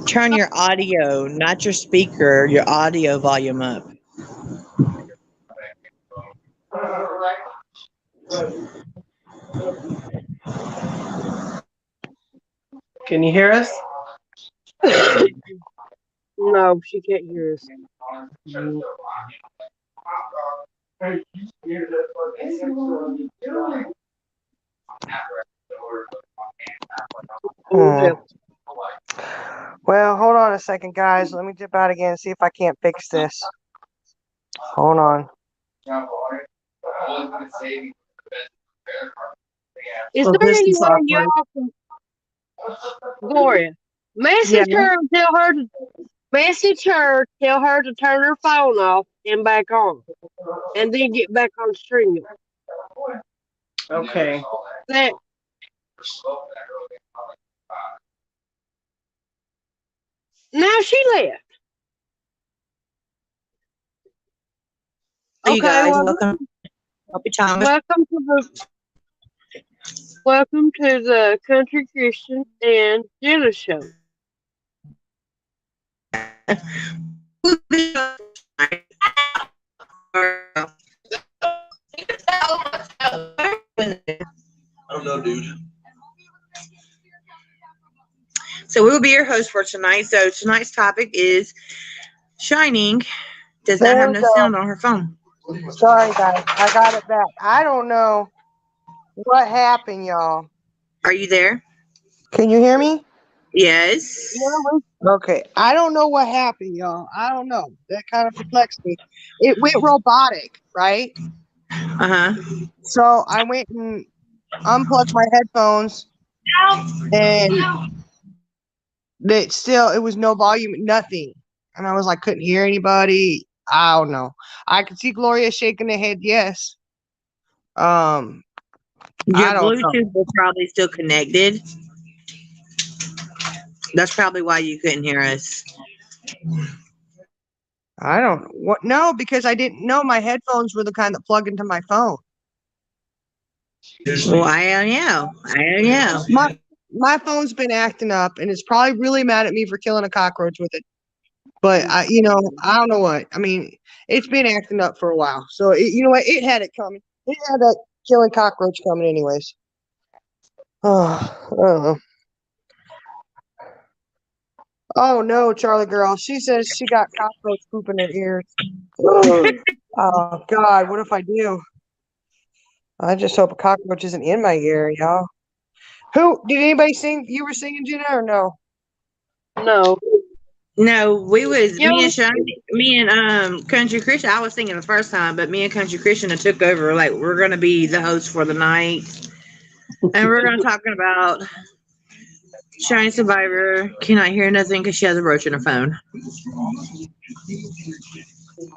B: Turn your audio, not your speaker, your audio volume up.
C: Can you hear us?
E: No, she can't hear us. Lord
A: Hmm.
E: help.
A: Well, hold on a second, guys. Let me dip out again and see if I can't fix this. Hold on.
E: Is
C: Well,
E: there
C: this
E: any
C: is
E: way
C: awkward.
E: y'all can, Gloria,
C: Yeah.
E: message her, tell her to turn her phone off and back on, and then get back on streaming.
C: Okay.
E: That now she left.
B: Hey, you
E: Okay,
B: guys,
E: well,
B: welcome. Happy time.
E: welcome to the Welcome to the Country Christian and Jenna Show.
D: I don't know, dude.
B: So we will be your host for tonight. So tonight's topic is Shining does not
A: There
B: have
A: we
B: no
A: go.
B: sound on her phone.
A: Sorry, guys. I got it back. I don't know what happened, y'all.
B: Are you there?
A: Can you hear me?
B: Yes.
A: Okay. I don't know what happened, y'all. I don't know. That kind of perplexed me. It went robotic, right?
B: Uh-huh.
A: So I went and unplugged my headphones, and it was no volume, nothing. And I was like, couldn't hear anybody. I don't know. I could see Gloria shaking her head, yes. I
B: Your
A: don't know.
B: Bluetooth was probably still connected. That's probably why you couldn't hear us.
A: I don't know. What? No, because I didn't know my headphones were the kind that plug into my phone.
B: Well, I don't know. I don't know.
A: My phone's been acting up, and it's probably really mad at me for killing a cockroach with it. But I don't know what. I mean, it's been acting up for a while. So you know what? It had it coming. It had that killing cockroach coming, anyways. Oh, I don't know. Oh no, Charlie girl. She says she got cockroach poop in her ears. Oh God, what if I do? I just hope a cockroach isn't in my ear, y'all. Who did anybody sing? You were singing, Jenna, or no?
E: No.
B: No, me and
E: Young,
B: Sean, me and Country Christian. I was singing the first time, but me and Country Christian took over. Like we're gonna be the host for the night, and we're gonna talking about Shining Survivor. Cannot hear nothing because she has a roach in her phone.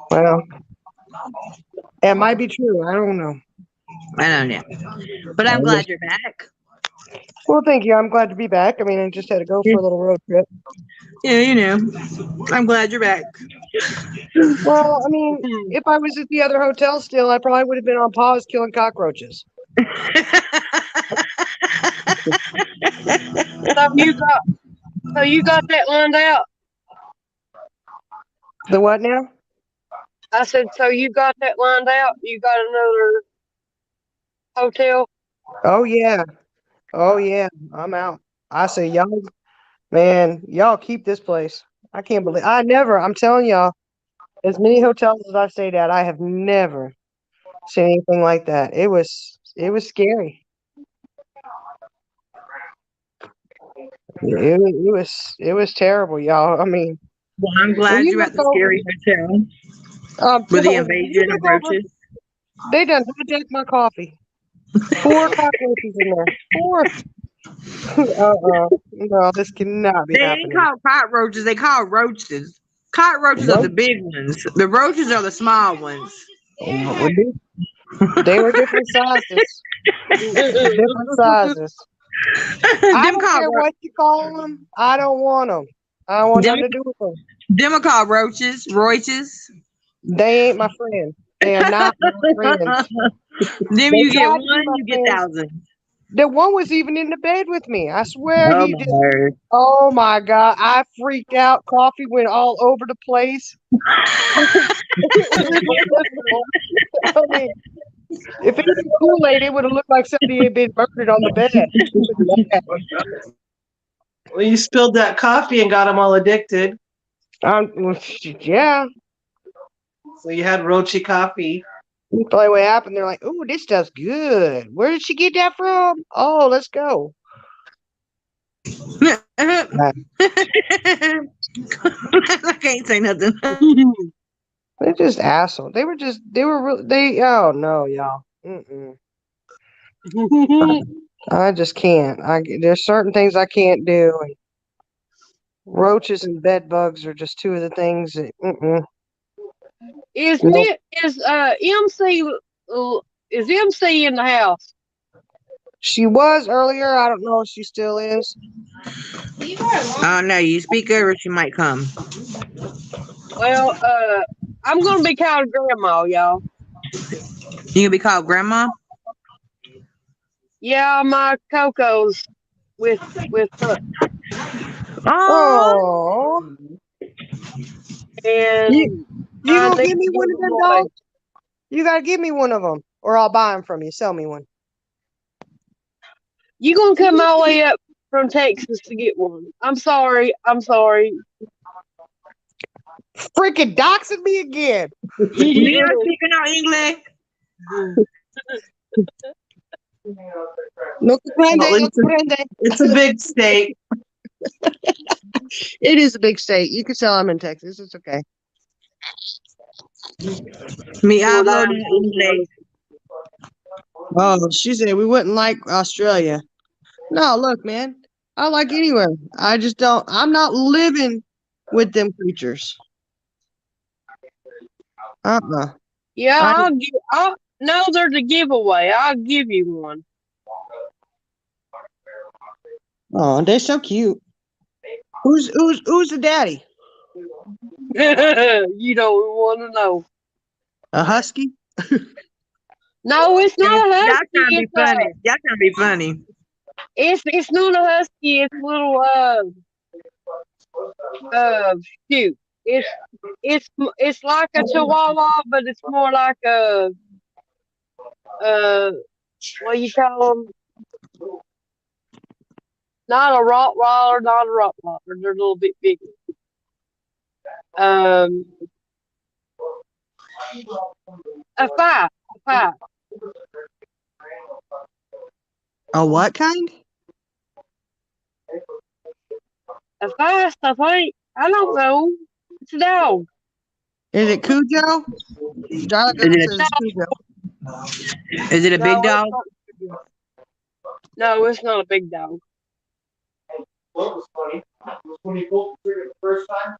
A: Well, it might be true. I don't know.
B: I don't know, but I'm glad you're back.
A: Well, thank you. I'm glad to be back. I mean, I just had to go for a little road trip.
B: Yeah, I'm glad you're back.
A: Well, I mean, if I was at the other hotel still, I probably would have been on pause killing cockroaches.
E: so you got that lined out?
A: The what now?
E: I said, so you got that lined out? You got another hotel?
A: Oh yeah. Oh yeah. I'm out. I say y'all, man, y'all keep this place. I can't believe I'm telling y'all, as many hotels as I've stayed at, I have never seen anything like that. It was scary. It was terrible, y'all. I mean,
B: Well, I'm
A: when
B: glad
A: you
B: you're at
A: look
B: the
A: over,
B: scary hotel with the
A: when you
B: invasion of
A: look over,
B: roaches.
A: they done hijacked my coffee. 4 cockroaches in there. 4. No, this cannot be
B: They ain't
A: happening.
B: called cockroaches. They call roaches. Cockroaches are the
A: Roach.
B: big ones. The roaches are the small ones.
A: They were different sizes. Different sizes. I
B: them
A: don't
B: called
A: care what you call them. I don't want them. I don't want
B: them,
A: nothing to do with them.
B: them are called roaches. Roaches.
A: They ain't my friend. They are not my friends.
B: Them
A: They
B: you get
A: tried to be
B: one,
A: my
B: you get
A: friends.
B: thousands.
A: The one was even in the bed with me. I swear
B: Oh
A: he
B: my
A: just.
B: word.
A: Oh my God! I freaked out. Coffee went all over the place. It was invisible. I mean, if it was Kool-Aid, it would have looked like somebody had been murdered on the bed. It was bad.
C: Well, you spilled that coffee and got them all addicted.
A: Yeah.
C: So you had roachy coffee.
A: Probably what happened. They're like, "Ooh, this stuff's good. Where did she get that from? Oh, let's go." Nah,
B: I can't say nothing.
A: they're just assholes. They were really, oh no, y'all. Mm-mm. I just can't. There's certain things I can't do. And roaches and bed bugs are just two of the things that,
E: is
A: no.
E: me MC is MC in the house?
A: She was earlier. I don't know if she still is.
B: Oh no, you speak over, she might come.
E: Well, I'm gonna be called grandma, y'all.
B: You can be called grandma.
E: Yeah, my Coco's with pup,
B: Oh,
A: Oh, you
E: and
A: you
E: I
A: gonna
E: need
A: give
E: to
A: me
E: give
A: one of
E: them
A: them
E: away.
A: dogs? You gotta give me one of them, or I'll buy them from you. Sell me one.
E: You gonna come all the way up from Texas to get one? I'm sorry. I'm sorry.
A: Freaking doxing me again.
B: we are speaking our English.
A: No
C: Well,
A: comprende, no comprende.
C: it's a big state.
A: It is a big state. You can sell them in Texas. It's okay.
B: Me
E: Well,
B: hablo
E: I'm
B: no
E: so
B: English.
E: sorry.
A: Oh, she said we wouldn't like Australia. No, look, man. I like anywhere. I just don't. I'm not living with them creatures. Uh-uh.
E: Yeah,
A: I,
E: I'll give. I'll no, there's a giveaway. I'll give you one.
A: oh, they're so cute. Who's the daddy?
E: You don't want to know.
A: A husky?
E: No, it's
B: Y'all,
E: not a
B: y'all
E: husky.
B: trying to be funny. Y'all trying to be funny.
E: It's not a husky. It's a little uh shoot. It's it's like a chihuahua, but it's more like a uh what you call them? Not a Rottweiler, not a Rottweiler. They're a little bit bigger. Um, a five, a five,
A: A what kind?
E: a fast. I think. I don't know. It's a dog.
A: Is it Cujo?
B: Is
A: Jonathan
B: it
A: says it's Cujo.
B: is it a
E: No,
B: big
E: it's
B: dog?
E: not. No, it's not a big dog.
D: What was funny was when he pulled the trigger the first time,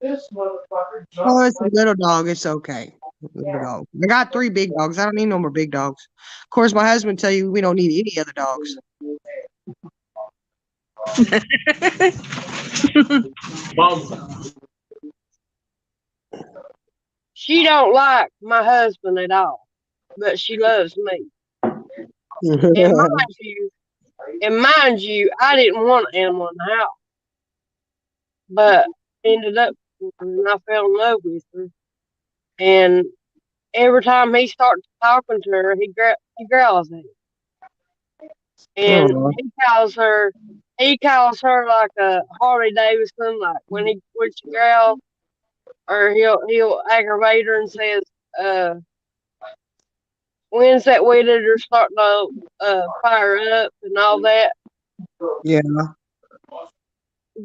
D: this motherfucker
A: Oh,
D: jumped
A: it's a little dog. It's okay. Little dog. I got 3 big dogs. I don't need no more big dogs. Of course, my husband tell you we don't need any other dogs.
E: She don't like my husband at all, but she loves me. And mind you, I didn't want an animal in the house, but ended up and I fell in love with her. And every time he starts talking to her, he growls at her, and
A: Oh,
E: he calls her like a Harley Davidson. Like when she growls, or he'll aggravate her and says, uh, "When's that weed eater starting to fire up and all that?"
A: yeah.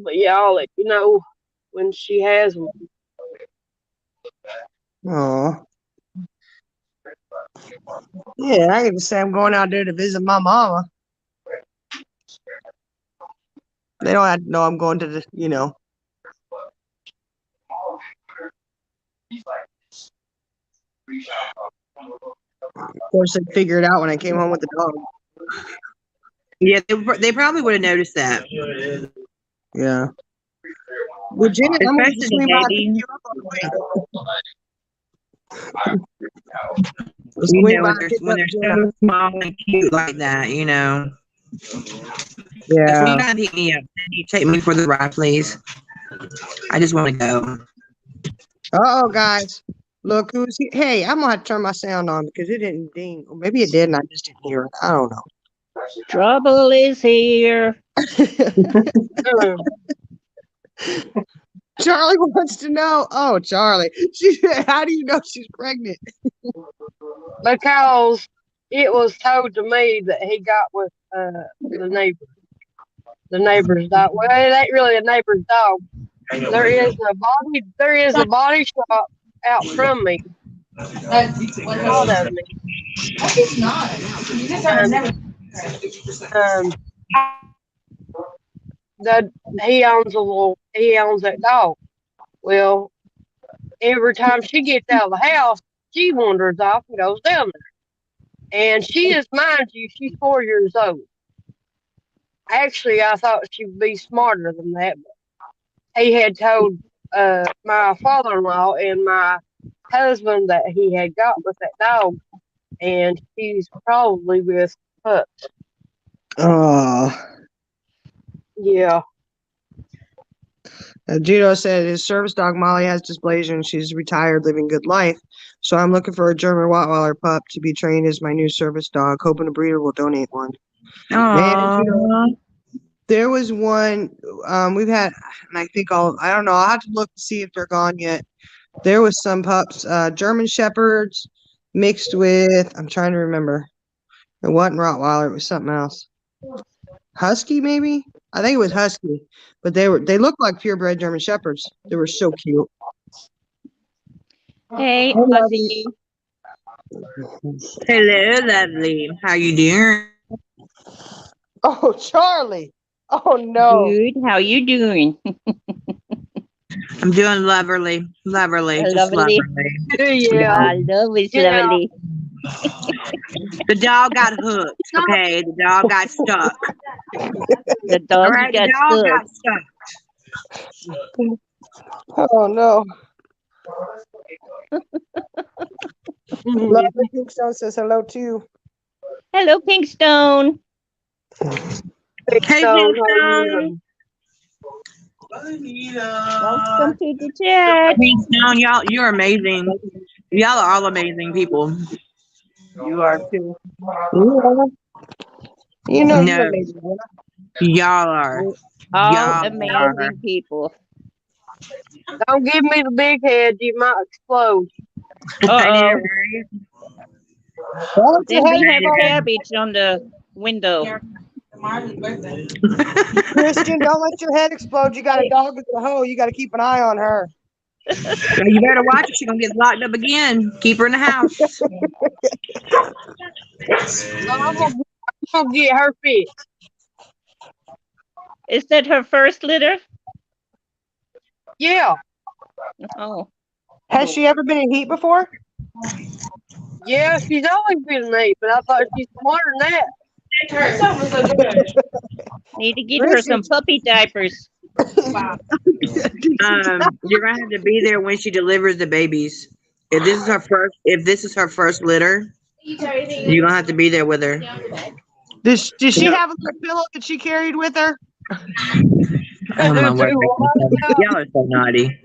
E: But yeah, I'll let you know when she has one.
A: Oh, yeah. I get to say I'm going out there to visit my mama. They don't have to know I'm going to the. Of course, they figure it out when I came home with the dog.
B: Yeah, they probably would have noticed that,
A: Yeah. Well, Janet, I'm going to
B: especially
A: just
B: the
A: swing by and pick
B: baby.
A: you up on the way. Swing by and pick
B: When
A: up
B: they're
A: Janet.
B: so small and cute like that. Swing
A: Yeah.
B: by and pick me up. Can you take me for the ride, please? I just want to go.
A: Uh-oh, guys. Look who's here. Hey, I'm going to have to turn my sound on because it didn't ding. Or maybe it did and I just didn't hear it. I don't know.
B: Trouble is here.
A: Charlie wants to know. Oh, Charlie. She said, how do you know she's pregnant?
E: Because it was told to me that he got with the neighbor, the neighbor's dog. Well, it ain't really a neighbor's dog. There is a body shop out from me, out of me. And um, that he owns that dog. Well, every time she gets out of the house, she wanders off and goes down there. And she is, mind you, she's 4 years old. Actually, I thought she would be smarter than that. But he had told my father-in-law and my husband that he had got with that dog, and she's probably with pups.
A: Oh.
E: Yeah.
A: Gino said his service dog Molly has dysplasia and she's retired, living good life. So I'm looking for a German Rottweiler pup to be trained as my new service dog. Hoping a breeder will donate one. Man,
B: Aww.
A: there was one we've had, and I don't know. I'll have to look to see if they're gone yet. There was some pups, German Shepherds mixed with, I'm trying to remember. It wasn't Rottweiler, it was something else. Husky, maybe? I think it was Husky, but they looked like purebred German Shepherds. They were so cute.
F: Hey,
A: I love
F: Ozzy.
B: Hello, lovely. How you doing?
A: Oh, Charlie. Oh no.
F: Good. How you doing?
B: I'm doing lovely, just
F: Lovely.
B: lovely.
E: Yeah.
F: I love is
E: Yeah.
F: lovely.
B: The dog got hooked. Okay, the dog got stuck.
F: The
B: All
F: doggy
B: right, the
F: got
B: dog
F: stuck.
B: got stuck.
A: Oh no. Love the Pink Stone says hello too.
F: Hello, Pinkstone.
B: Hey,
E: So,
B: Pinkstone.
F: Welcome to the chat.
B: Pinkstone, y'all, you're amazing. Y'all are all amazing people.
C: You are too.
A: You know
B: No,
A: you're amazing.
B: y'all are.
F: All
B: Y'all are.
F: amazing people.
E: don't give me the big head. You might explode.
B: I know,
F: Uh-oh.
B: right?
A: Well,
F: Then we have cabbage on the window.
A: Christian, don't let your head explode. You got a dog with a hoe. You got to keep an eye on her.
B: You better watch her. She's gonna get locked up again. Keep her in the house.
E: I'm gonna get her fixed.
F: Is that her first litter?
E: Yeah.
F: Oh.
A: Has she ever been in heat before?
E: Yeah, she's always been neat, but I thought she's smarter than that.
F: Need to get her
A: Christian,
F: some puppy diapers.
B: You're gonna have to be there when she delivers the babies. If this is her first litter, you're gonna have to be there with her.
A: does she
B: No.
A: have a little pillow that she carried with her?
B: Oh my word. Y'all are so naughty.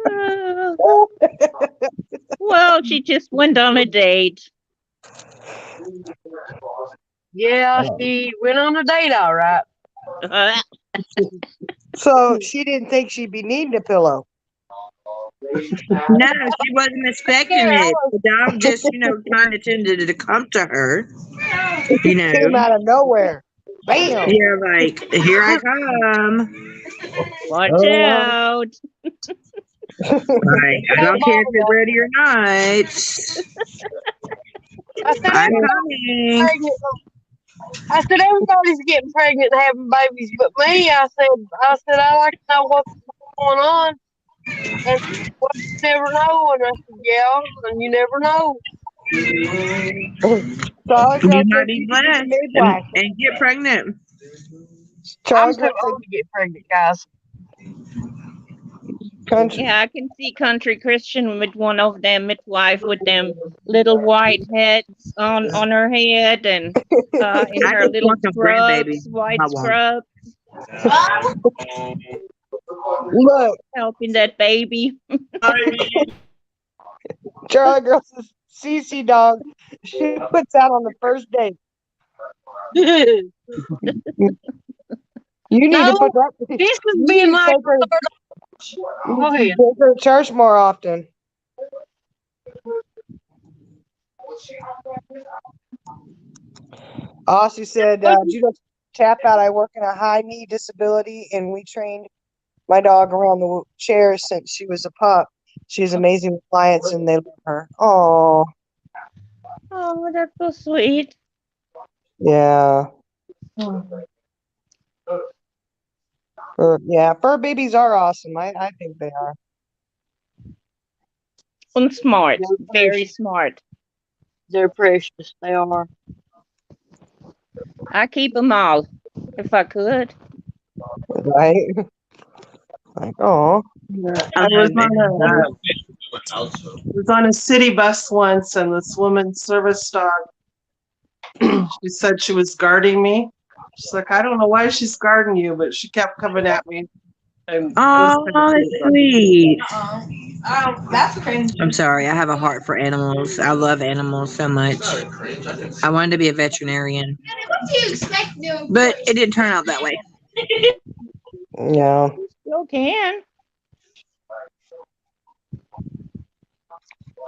F: Uh, well, she just went on a date.
E: Yeah, she went on a date, all right.
A: So she didn't think she'd be needing a pillow.
B: No, she wasn't expecting it. The dog just, kind of tended to come to her.
A: Came out of nowhere. Bam.
B: You're like, here I come.
F: Watch
A: Oh.
F: out.
B: Right. I don't care if you're ready or not.
E: I said
B: I'm
E: everybody's
B: coming.
E: pregnant. I said everybody's getting pregnant and having babies, but me. I said I like to know what's going on, and well, you never know. And I said, yeah, and you never know.
A: Charlie
B: You
A: girl
B: might
A: said
B: be
A: you could be
B: blessed
A: the midwife.
B: and get pregnant.
A: Charlie
E: I'm too
A: girl said
E: old to get pregnant, guys.
A: country.
F: Yeah, I can see Country Christian with one of them midwife with them little white heads on her head and in
B: I
F: her
B: just
F: little
B: want some grandbabies.
F: scrubs, white
B: I want.
F: scrubs,
A: Look,
F: helping that baby.
A: Charlie girl says CC dog. She puts out on the first date. You need to put that.
E: This is
A: You
E: being
A: need to
E: my
A: take her,
E: Go ahead.
A: take her to church more often. Aussie said, Judo tap out. I work in a high knee disability, and we trained my dog around the chair since she was a pup. She's amazing with clients, and they love her. Oh,
F: Oh, that's so sweet.
A: yeah. Yeah, fur babies are awesome. I think they are.
F: And smart, very smart.
E: They're precious. They are.
F: I keep them all if I could.
A: Right? Like, oh.
C: I was on a city bus once, and this woman's service dog She said she was guarding me. She's like, I don't know why she's guarding you, but she kept coming at me. And it was
B: Oh,
C: kind of
B: that's
C: cute.
B: sweet. I'm sorry. I have a heart for animals. I love animals so much. I wanted to be a veterinarian, but it didn't turn out that way.
A: Yeah.
F: Still can.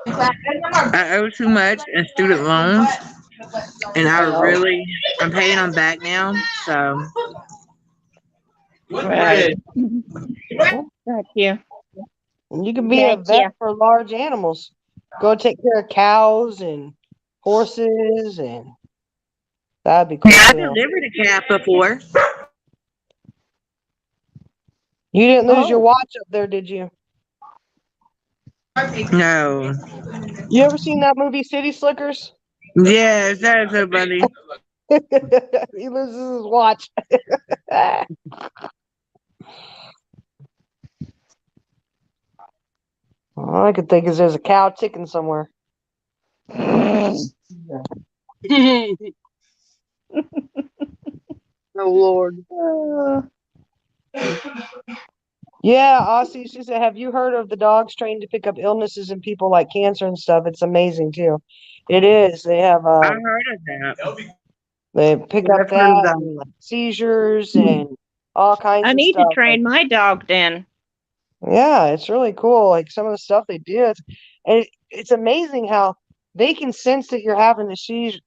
B: I owe too much in student loans, and I'm paying them back now. So
F: Right.
A: Well,
F: Got you.
A: you can be a vet
F: Gotcha.
A: for large animals. Go take care of cows and horses, and that'd be cool
B: yeah, I
A: too.
B: delivered a cat before.
A: You didn't lose your
F: Oh,
A: watch up there, did you?
B: No.
A: You ever seen that movie City Slickers?
B: Yes, that is so funny.
A: He loses his watch. All I could think is there's a cow ticking somewhere.
E: Oh Lord.
F: uh,
A: Yeah, Aussie, she said, have you heard of the dogs trained to pick up illnesses in people like cancer and stuff? It's amazing too. It is. They have
B: I heard of that.
A: they pick
C: Yeah,
A: up
C: I've heard of
A: that
C: that.
A: and like seizures and all kinds
F: I
A: of
F: need to
A: stuff. Like,
F: train my dog then.
A: yeah, it's really cool. Like some of the stuff they do, it's amazing how they can sense that you're having a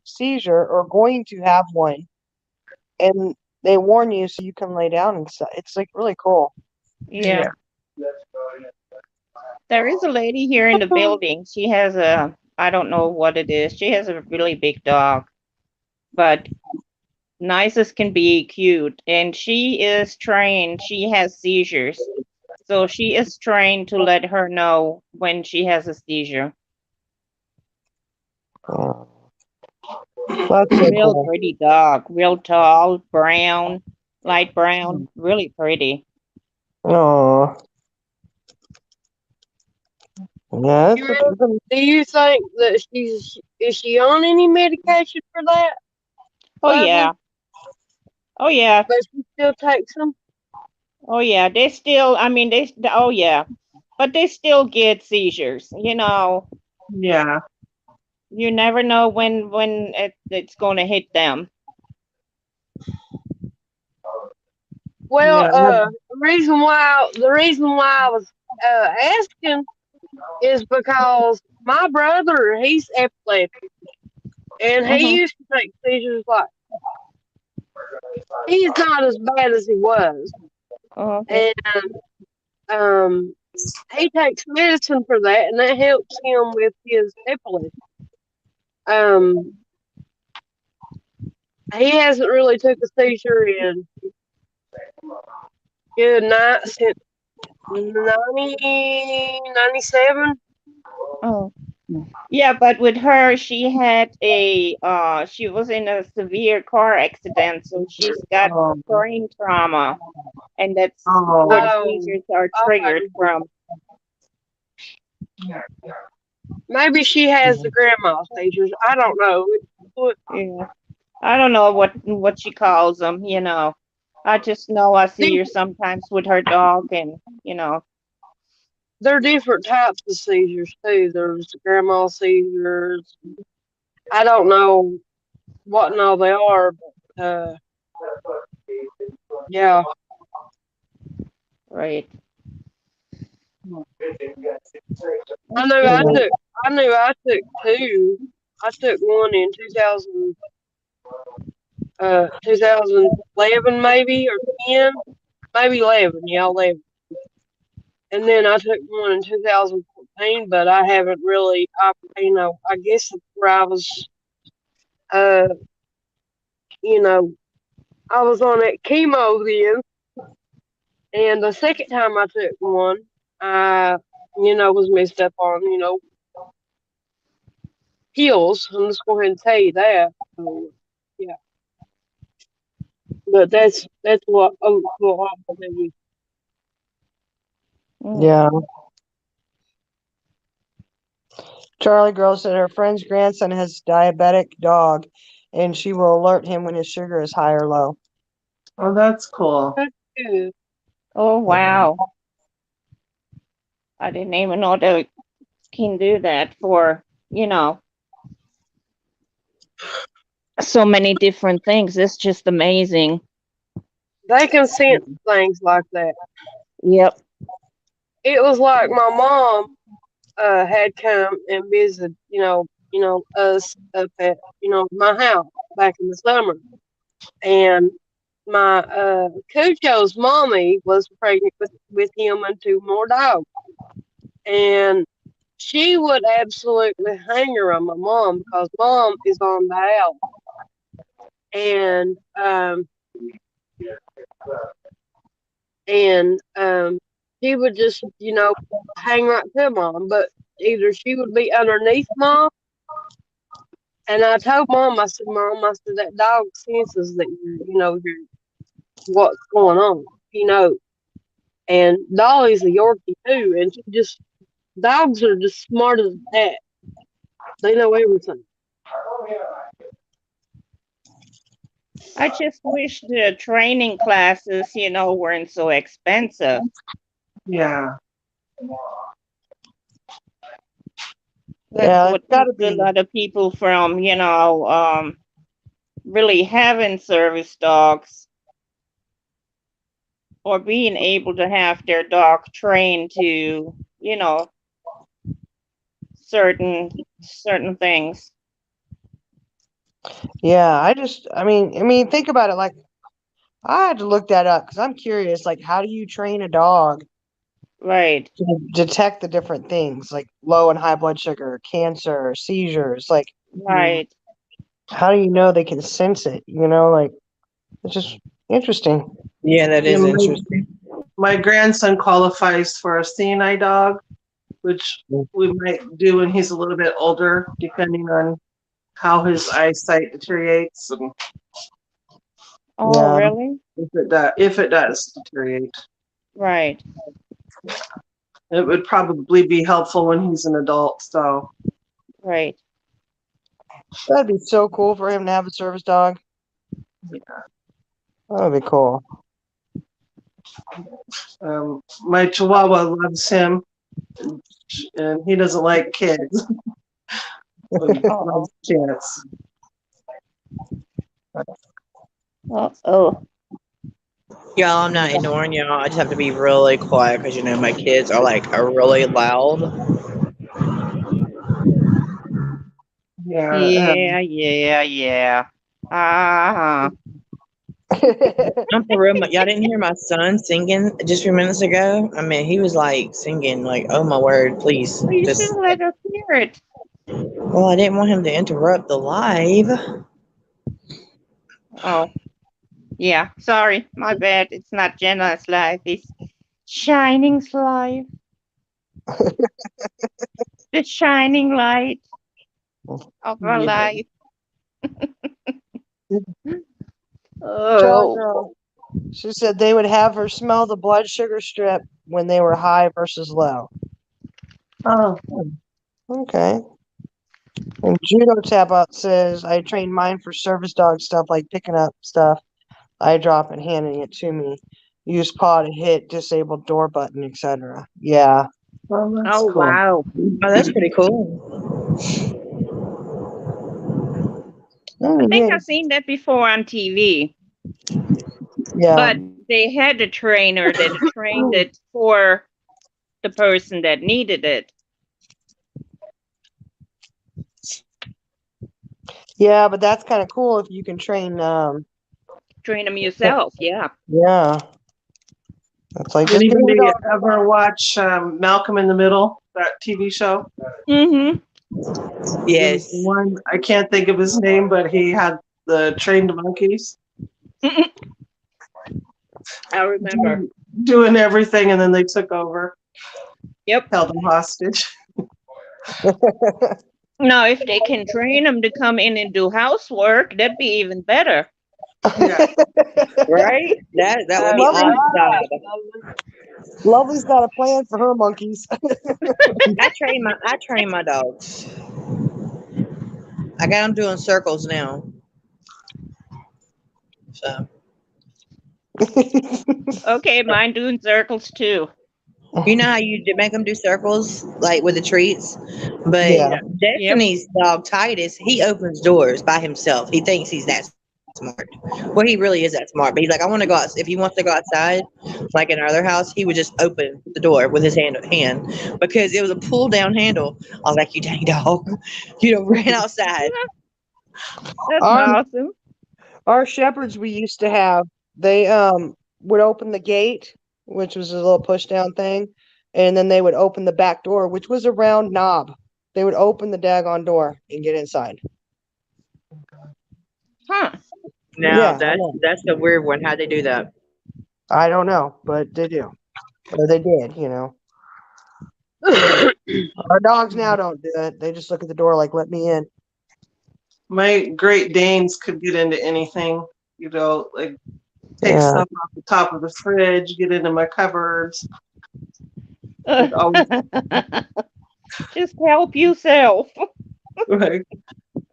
A: seizure or going to have one, and they warn you so you can lay down and stuff. It's like really cool.
F: Yeah. There is a lady here in the building. She has I don't know what it is. She has a really big dog, but nice as can be, cute. And she is trained. She has seizures. So she is trained to let her know when she has a seizure.
A: Uh, that's so
F: Real
A: cool.
F: pretty dog. Real tall, brown, light brown. Really pretty.
A: Oh, yeah.
E: You really- do you think that is she on any medication for that
F: Oh
E: level?
F: yeah. Oh yeah.
E: But she still takes them?
F: Oh yeah. They still, I mean, oh yeah. But they still get seizures.
C: Yeah.
F: You never know when it's going to hit them.
E: Well,
C: Yeah.
E: the reason why I was asking is because my brother, he's epileptic, and he
F: Mhm.
E: used to take seizures like he's not as bad as he was,
F: Oh, okay.
E: and um, he takes medicine for that, and that helps him with his epilepsy. Um, he hasn't really took a seizure in good night since 1997.
F: Oh. Yeah, but with her, she was in a severe car accident, so she's got
C: Oh.
F: brain trauma, and that's where
C: Oh.
F: the
E: Oh,
F: seizures are triggered
E: okay.
F: from.
E: Maybe she has the grandma seizures. I don't know.
F: Yeah. I don't know what she calls them. I just know I see her sometimes with her dog, and.
E: There are different types of seizures too. There's grandma seizures. I don't know what and all they are, but yeah.
F: Right.
E: I
F: That's
E: knew I
F: cool.
E: took I knew I took two. I took one in 2011 maybe or 10, maybe 11. Yeah, 11. And then I took one in 2014, but I haven't really. I guess where I was, uh, you know, I was on that chemo then, and the second time I took one, I, was messed up on, pills. I'm just going ahead and tell you that. So, yeah, but that's what maybe.
F: Mm.
A: Yeah. Charlie Girl said her friend's grandson has a diabetic dog, and she will alert him when his sugar is high or low.
C: Oh, that's cool.
E: That's good.
F: Oh, wow. I didn't even know they can do that for, you know, so many different things. It's just amazing.
E: They can sense things like that.
F: Yep.
E: It was like my mom had come and visited, us up at, my house back in the summer. And my Cucho's mommy was pregnant with him and two more dogs. And she would absolutely hang her on my mom because mom is on dialysis. And he would just, hang right to mom. But either she would be underneath mom, and I told mom, I said, Mom, I said that dog senses that you're what's going on, And Dolly's a Yorkie too, and dogs are just smart as that. They know everything.
F: I just wish the training classes, weren't so expensive.
C: Yeah.
F: That's
A: Yeah,
F: what
A: it's got to
F: keeps a
A: be.
F: lot of people from, really having service dogs or being able to have their dog trained to, certain things.
A: Yeah, I mean, think about it. Like, I had to look that up because I'm curious. Like, how do you train a dog
F: Right.
A: to detect the different things, like low and high blood sugar, cancer, seizures? Like,
F: Right.
A: how do you know they can sense it? Like, it's just interesting.
B: Yeah, that
C: Yeah,
B: is interesting.
C: my grandson qualifies for a seeing eye dog, which we might do when he's a little bit older, depending on how his eyesight deteriorates and
F: Oh,
A: Yeah.
F: really?
C: if it does deteriorate.
F: Right.
C: It would probably be helpful when he's an adult. So
F: Right.
A: That'd be so cool for him to have a service dog.
C: yeah.
A: That would be cool.
C: My Chihuahua loves him, and he doesn't like kids. So he
F: Oh.
C: loves cats.
F: Oh.
B: Y'all, I'm not ignoring y'all. I just have to be really quiet because my kids are really loud.
C: Yeah.
F: Yeah, yeah, yeah. Uh-huh.
B: I'm for real. Y'all didn't hear my son singing just a few minutes ago? I mean, he was like singing, like, oh my word, please.
F: Well, you should
B: Just,
F: let us hear it.
B: well, I didn't want him to interrupt the live.
F: Oh, yeah. Sorry. My bad. It's not Jenna's life. It's Shining's life. The shining light of our
C: Yeah.
F: life.
A: Tell
F: Oh.
A: girl. She said they would have her smell the blood sugar strip when they were high versus low.
C: Oh,
A: Okay. And Judo Tap Out says I train mine for service dog stuff like picking up stuff I drop and handing it to me. Use paw to hit disabled door button, etc. Yeah.
C: well, that's
F: Oh,
C: cool.
F: wow.
B: Oh, that's pretty cool.
A: Oh,
F: I think
A: yeah.
F: I've seen that before on TV.
A: Yeah.
F: But they had a trainer that trained it for the person that needed it.
A: Yeah, but that's kind of cool if you can train.
F: Train them yourself. Yeah.
A: Yeah. That's like
C: Did
A: just give me a
C: anybody
A: dog.
C: ever watch Malcolm in the Middle, that TV show?
F: Mm-hmm.
C: There was
B: Yes.
C: one, I can't think of his name, but he had the trained monkeys
F: I remember.
C: doing everything, and then they took over,
F: Yep.
C: held him hostage.
F: Now, if they can train them to come in and do housework, that'd be even better.
C: Yeah.
B: Right? That would be
A: Lovely,
B: awesome.
A: Lovely's got a plan for her monkeys.
B: I train my dogs. I got them doing circles now. So
F: Okay, mine doing circles too.
B: you know how make them do circles like with the treats, but
A: Yeah.
F: Yep.
B: Destiny's dog Titus, he opens doors by himself. He thinks he's that smart. Well, he really is that smart. But he's like, I want to go out. If he wants to go outside, like in our other house, he would just open the door with his hand because it was a pull down handle. I was like, you dang dog, ran outside.
F: That's
A: Our
F: awesome.
A: our shepherds we used to have, they would open the gate, which was a little push down thing, and then they would open the back door, which was a round knob. They would open the daggone door and get inside.
F: Huh.
B: Now
A: Yeah, I know.
B: that's a weird one. How'd they do that?
A: I don't know, but they do. Or they did. Our dogs now don't do it. They just look at the door like, let me in.
C: My Great Danes could get into anything, like take
A: Yeah.
C: stuff off the top of the fridge, get into my cupboards. It always,
F: Just help yourself.
C: like,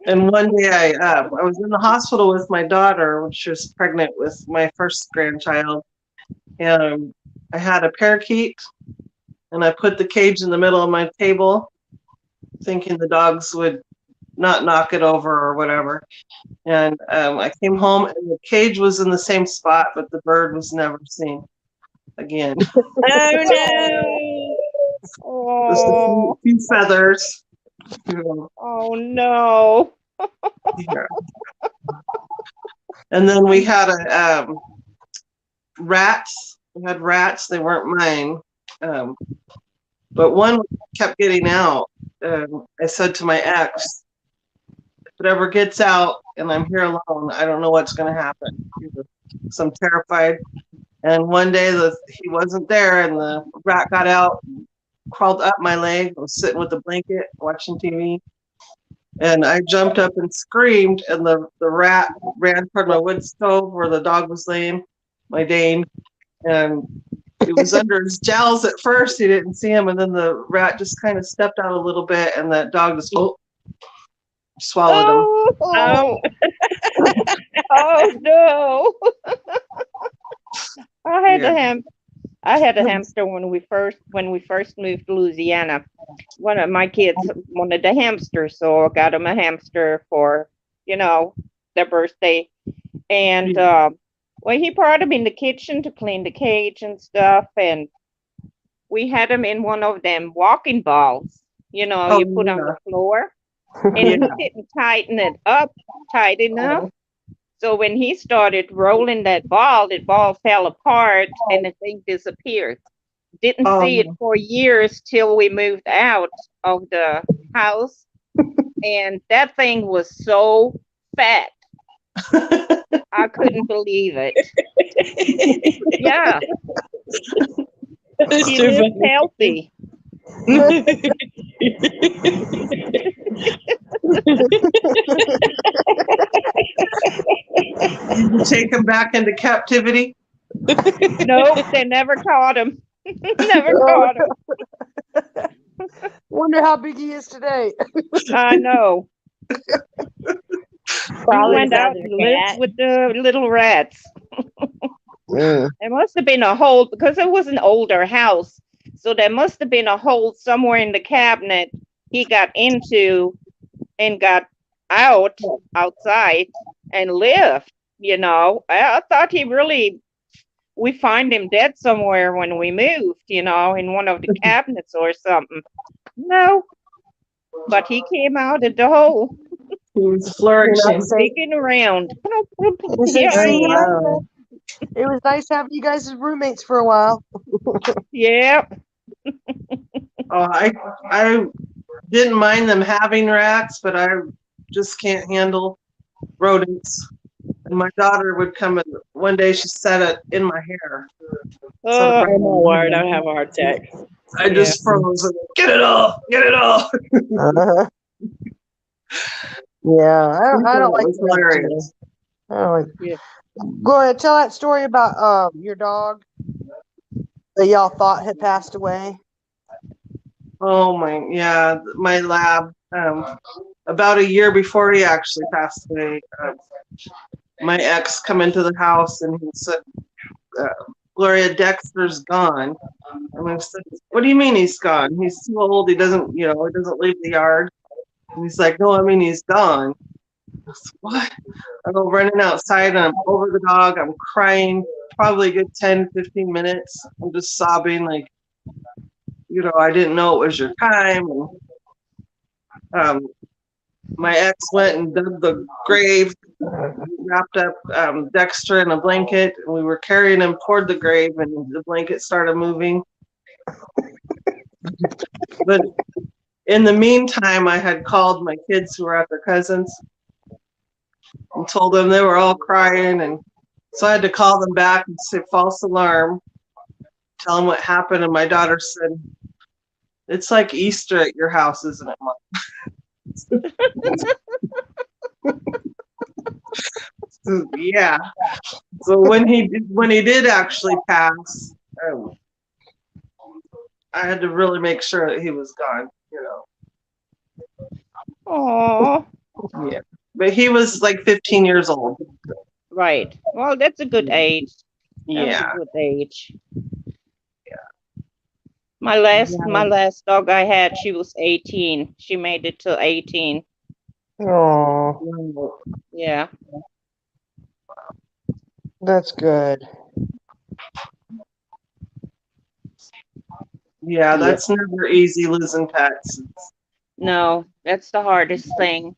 C: and one day I was in the hospital with my daughter when she was pregnant with my first grandchild, and I had a parakeet, and I put the cage in the middle of my table, thinking the dogs would not knock it over or whatever. And I came home, and the cage was in the same spot, but the bird was never seen again.
B: Oh no!
C: Just a
F: Oh,
C: few feathers.
F: oh no.
C: Yeah. And then we had rats. We had rats. They weren't mine, um, but one kept getting out. I said to my ex, if it ever gets out and I'm here alone, I don't know what's going to happen. So I'm terrified. And one day he wasn't there, and the rat got out, crawled up my leg. I was sitting with a blanket watching TV, and I jumped up and screamed, and the rat ran toward my wood stove where the dog was laying, my Dane, and it was under his jowls at first. He didn't see him, and then the rat just kind of stepped out a little bit, and that dog just swallowed him.
F: Oh, oh no. I had
C: Yeah.
F: a ham I had a hamster when we first moved to Louisiana. One of my kids wanted a hamster, so I got him a hamster for, their birthday. And well, he brought him in the kitchen to clean the cage and stuff, and we had him in one of them walking balls,
C: Oh,
F: you put on the floor, and
C: yeah.
F: we didn't tighten it up tight enough. So when he started rolling that ball, the ball fell apart and the thing disappeared. Didn't see it
C: Oh,
F: for years till we moved out of the house. And that thing was so fat. I couldn't believe it. Yeah,
B: That's
F: he
B: too
F: lived
B: funny.
F: healthy.
C: did you take him back into captivity?
F: Nope, they never caught him. Never caught him.
A: Wonder how big he is today.
F: I know. He
B: Probably
F: went
B: the size
F: out
B: of
F: and
B: a
F: lived
B: cat.
F: with the little rats.
A: Mm.
F: There must have been a hole because it was an older house. So there must have been a hole somewhere in the cabinet he got into and got outside and lived. I thought we find him dead somewhere when we moved, in one of the cabinets or something. No, but he came out of the hole,
C: He was flourishing.
F: digging around.
A: He said,
F: Here I
A: "See you
F: am.
A: later. It was nice having you guys as roommates for a while."
F: Yep.
C: Oh, I didn't mind them having rats, but I just can't handle rodents. And my daughter would come, and one day she set it in my hair. Set it
F: Uh,
C: right
B: Oh my
C: in my
B: word!
C: hair.
B: I have a heart attack.
C: I just froze. And, get it all! Get it all!
A: Uh-huh. Yeah, I don't
C: It
A: like
C: was
A: that either.
C: hilarious.
A: I don't like.
F: yeah.
A: Go ahead, tell that story about your dog that y'all thought had passed away.
C: Oh my lab. About a year before he actually passed away, my ex come into the house and he said, uh, Gloria, Dexter's gone. And I said, what do you mean he's gone? He's too old. He doesn't, he doesn't leave the yard. And he's like, no, I mean, he's gone. I said, what? I go running outside and I'm over the dog. I'm crying probably a good 10, 15 minutes. I'm just sobbing like, I didn't know it was your time. And my ex went and dug the grave, wrapped up Dexter in a blanket, and we were carrying him toward the grave, and the blanket started moving. But in the meantime, I had called my kids who were at their cousins and told them they were all crying, and so I had to call them back and say false alarm, tell them what happened, and my daughter said, "It's like Easter at your house, isn't it, Mom?" Yeah. So when he did actually pass, I had to really make sure that he was gone.
F: Oh,
C: Yeah. But he was like 15 years old.
F: right. Well, that's a good age. That was
C: Yeah.
F: a good age. My last dog I had, she was 18. She made it to 18.
A: Oh,
F: Yeah.
A: that's good.
C: Yeah, that's never easy losing pets.
F: No, that's the hardest thing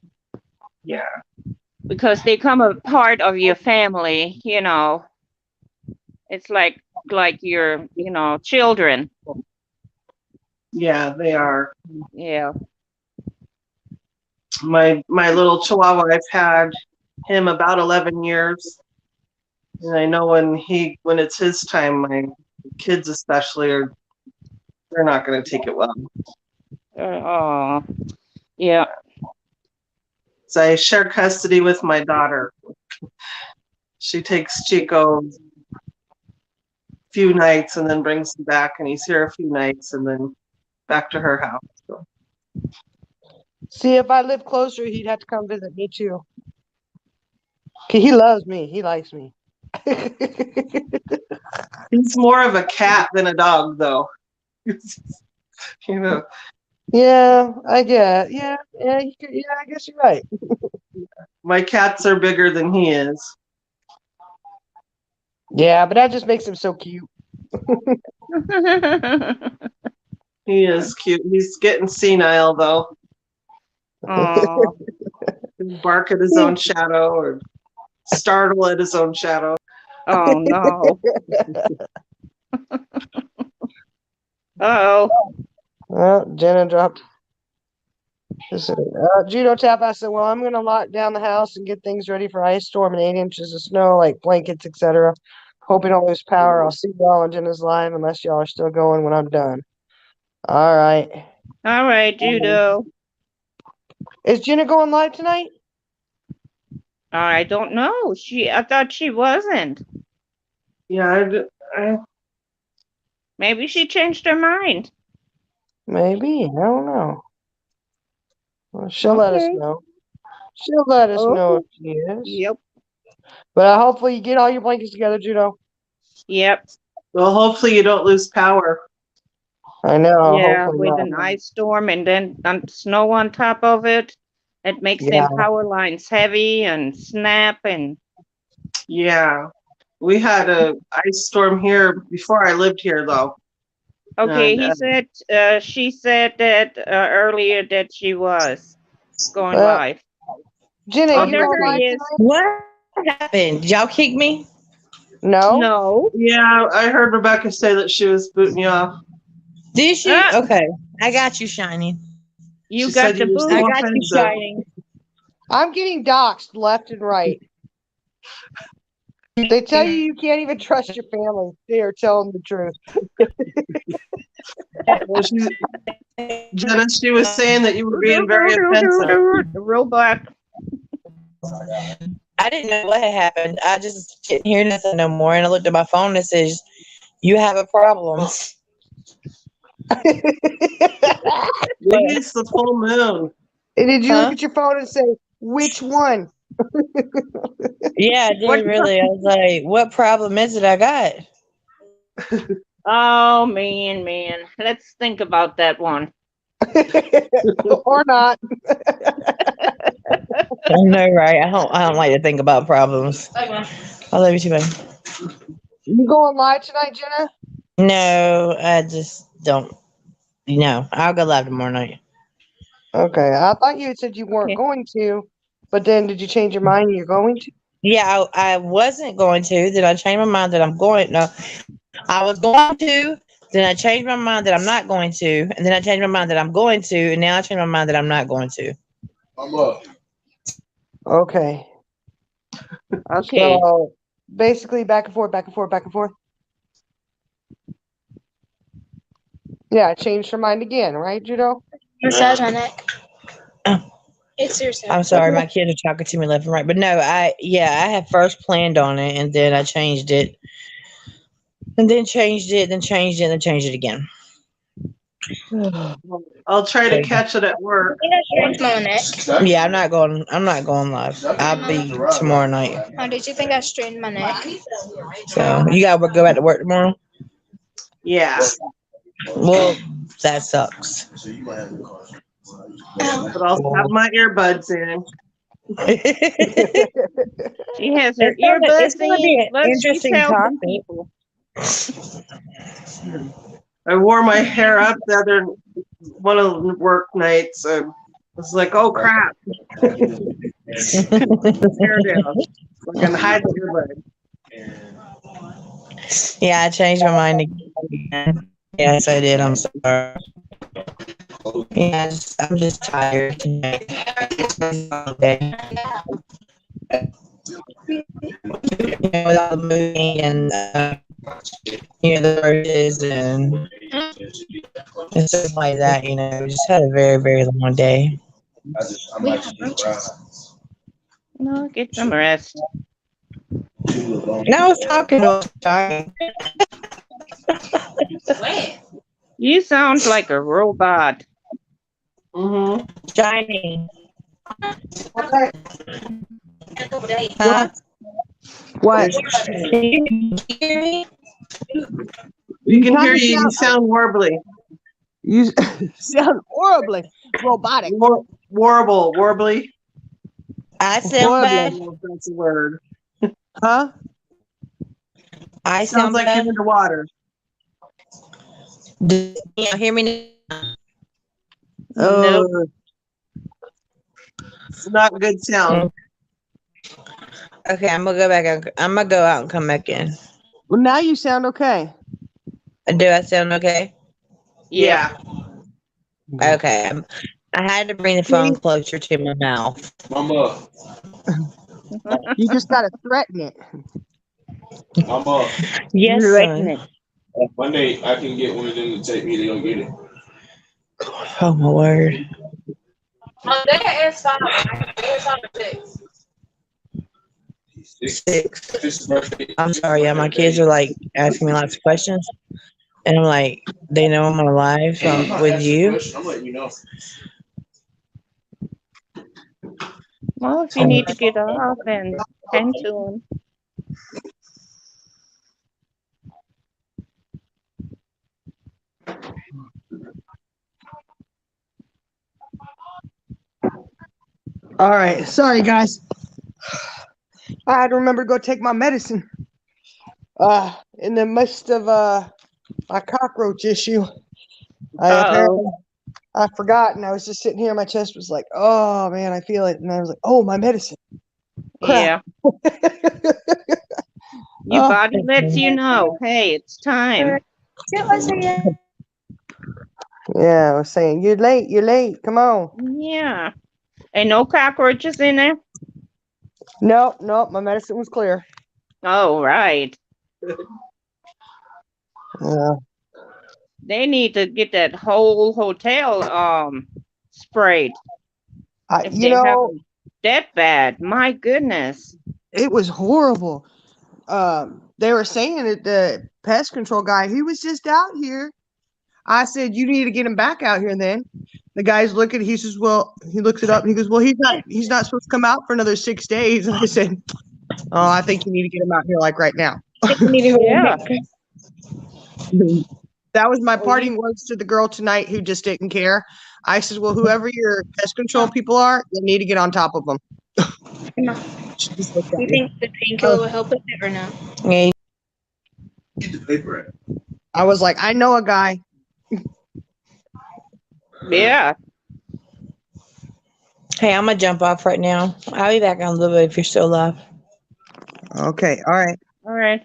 C: Yeah.
F: because they come a part of your family, It's like your, children.
C: Yeah, they are.
F: Yeah.
C: My little Chihuahua, I've had him about 11 years. And I know when it's his time, my kids especially they're not going to take it well.
F: Oh, yeah.
C: So I share custody with my daughter. She takes Chico a few nights and then brings him back, and he's here a few nights and then back to her house. So.
A: See, if I lived closer, he'd have to come visit me too. 'Cause he loves me. He likes me.
C: He's more of a cat than a dog, though.
A: Yeah, I get. Yeah, I guess you're right.
C: My cats are bigger than he is.
A: Yeah, but that just makes him so cute.
C: He is cute. He's getting senile, though.
F: Oh,
C: He'll bark at his own shadow or startle at his own shadow.
F: oh no. Uh-oh.
A: Well, Jenna dropped. Judo tap. I said, "Well, I'm going to lock down the house and get things ready for ice storm and 8 inches of snow, like blankets, etc. Hope you don't lose power. I'll see y'all on Jenna's live unless y'all are still going when I'm done." All right.
F: All right, Judo.
A: Is Jenna going live tonight?
F: I don't know. I thought she wasn't.
C: Yeah,
F: Maybe she changed her mind.
A: Maybe. I don't know. Well, she'll let us
F: Okay.
A: know. She'll let us know if
F: Oh,
A: she is.
F: yep.
A: But hopefully you get all your blankets together, Judo.
F: Yep.
C: well, hopefully you don't lose power.
A: I know.
F: Yeah,
A: Hopefully
F: with
A: not.
F: an ice storm and then snow on top of it. It makes
A: Yeah.
F: them power lines heavy and snap and
C: Yeah. We had a ice storm here before I lived here, though.
F: okay,
C: And,
F: she said that earlier that she was going
A: Well,
F: live.
A: Jenna,
F: Oh,
A: you
F: there
A: going live
F: he is.
A: tonight?
B: What happened? Did y'all kick me?
A: No.
F: No.
C: yeah, I heard Rebecca say that she was booting you off.
B: Did she?
F: Ah,
B: Okay. I got you, Shiny.
F: you
C: She
F: got
C: said
F: the
C: you were
F: boot.
B: I
C: so
B: got you,
C: offensive.
B: Shining.
A: I'm getting doxxed left and right. They tell you can't even trust your family. They are telling the truth.
C: Well, Jenna, she was saying that you were being very offensive.
F: The robot.
B: I didn't know what had happened. I just didn't hear nothing no more. And I looked at my phone and it says, "You have a problem."
C: Maybe it's the full moon.
A: And did you look
B: Huh?
A: at your phone and say, which one?
B: Yeah, I
C: What?
B: did really. I was like, what problem is it I got?
F: Oh man. Let's think about that one.
A: Or not.
B: I know, right? I don't like to think about problems. I love you too, baby.
A: You going live tonight, Jenna?
B: No, I just don't. No, I'll go live tomorrow night.
A: Okay, I thought you had said you weren't
F: Okay.
A: going to, but then did you change your mind and you're going to?
B: Yeah, I wasn't going to. Then I changed my mind that I'm going. No, I was going to. Then I changed my mind that I'm not going to. And then I changed my mind that I'm going to. And now I changed my mind that I'm not going to.
D: I'm up.
A: Okay.
F: Okay.
A: So basically back and forth, back and forth, back and forth. Yeah, I changed her mind again, right, Judo?
G: Massage my neck.
B: Oh.
G: It's seriously.
B: I'm sorry, my kids are talking to me left and right. But no, I had first planned on it and then I changed it. And then changed it, then changed it, then changed it again.
C: I'll try to catch it at work.
G: I think I strained my neck.
B: Yeah, I'm not going live. I'll be tomorrow night.
G: How did you think I strained my neck?
B: So you gotta go back to work tomorrow?
C: Yeah,
B: Well, that sucks.
C: but I'll have my earbuds in.
F: She has her
B: It's
F: earbuds
B: gonna be
F: in,
B: an
F: but she's
B: interesting
F: helping
B: topic.
F: people.
C: I wore my hair up the other one of the work nights. And I was like, oh crap. Hair down. So I can hide the earbud.
B: Yeah, I changed my mind again. Yes, I did. I'm sorry. Yes, I'm just tired tonight. Okay. With all the moving and the urges and stuff like that. We just had a very very long day.
G: We have roaches.
F: No, get some rest.
B: Now I was talking all the time.
F: You sound like a robot.
C: Mm-hmm.
B: Shining.
A: What? What?
B: Can you hear me?
C: You can hear you. You sound warbly.
A: You sound horribly robotic.
C: Warbly.
B: I sound
C: I
B: bad.
C: don't know if that's a word.
A: Huh?
B: I
C: Sounds
B: sound
C: like
B: bad.
C: you're underwater.
B: Do you hear me now?
F: Nope.
A: Oh,
C: It's not a good sound.
B: Okay, I'm gonna go back. I'm gonna go out and come back in.
A: well, now you sound okay.
B: Do I sound okay?
C: Yeah.
B: Okay. I had to bring the phone closer to my mouth.
D: Mama,
A: You just gotta threaten it.
D: Mama.
B: Yes,
F: Threaten
B: son.
F: it.
D: Monday I can get one of them to take me to go get it.
B: Oh my word.
G: They is 5, right? They is 6.
B: 6. I'm sorry, yeah, my kids are like asking me lots of questions. And I'm like, they know I'm on live with you.
D: I'm letting you know.
F: Well, if you need to get off and tend to them.
A: All right. Sorry, guys. I had to remember to go take my medicine. In the midst of my cockroach issue, I forgot, and I was just sitting here. My chest was like, "Oh man, I feel it," and I was like, "Oh, my medicine." Crap.
F: Yeah. Your
A: Oh.
F: body lets you know, hey, it's time.
A: Yeah, I was saying, "You're late. You're late. Come on."
F: Yeah. And no cockroaches in there?
A: Nope, my medicine was clear.
F: Oh, right.
A: Yeah.
F: They need to get that whole hotel sprayed. If
A: You
F: they have
A: know,
F: them that bad. My goodness.
A: it was horrible. They were saying that the pest control guy, he was just out here. I said, you need to get him back out here then. The guy's looking, he says, well, he looks it up and he goes, well, he's not supposed to come out for another 6 days. And I said, oh, I think you need to get him out here like right now.
F: Yeah.
A: That was my
F: Well, you,
A: parting words to the girl tonight who just didn't care. I said, well, whoever your pest control people are, you need to get on top of them. She just looked at
G: You
A: me.
G: think the painkiller will help with it or no?
B: Yeah.
D: Need to pay for it.
A: I was like, I know a guy.
F: yeah.
B: Hey, I'm gonna jump off right now. I'll be back on a little bit if you're still alive.
A: Okay, all right.
F: All right.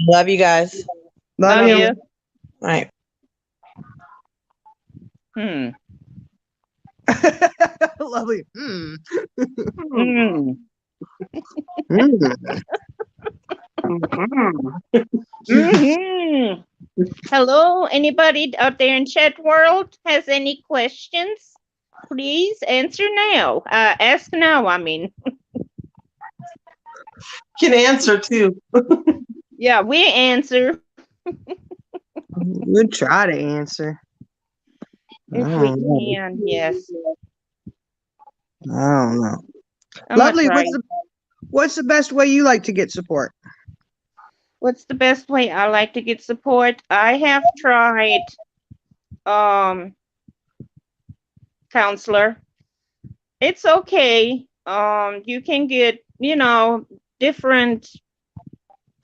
B: Love you guys.
A: Love
F: Love
A: you.
F: you.
B: All right.
A: Lovely.
F: Mm.
A: Mm.
F: Hmm. Hello, anybody out there in chat world has any questions? Please answer now. Ask now, I mean.
C: Can answer too.
F: Yeah, we answer
A: We'll try to answer.
F: if we can. Yes.
A: I don't know.
F: I'm gonna
A: Lovely.
F: try.
A: What's the best way you like to get support?
F: What's the best way I like to get support? I have tried counselor. It's okay. You can get, different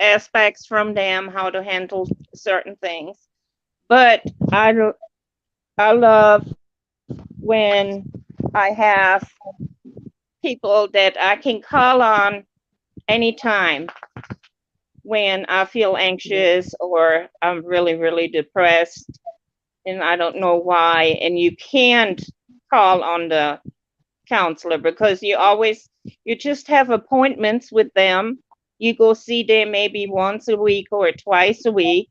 F: aspects from them, how to handle certain things. But I love when I have people that I can call on anytime when I feel anxious or I'm really, really depressed and I don't know why. And you can't call on the counselor because you just have appointments with them. You go see them maybe once a week or twice a week,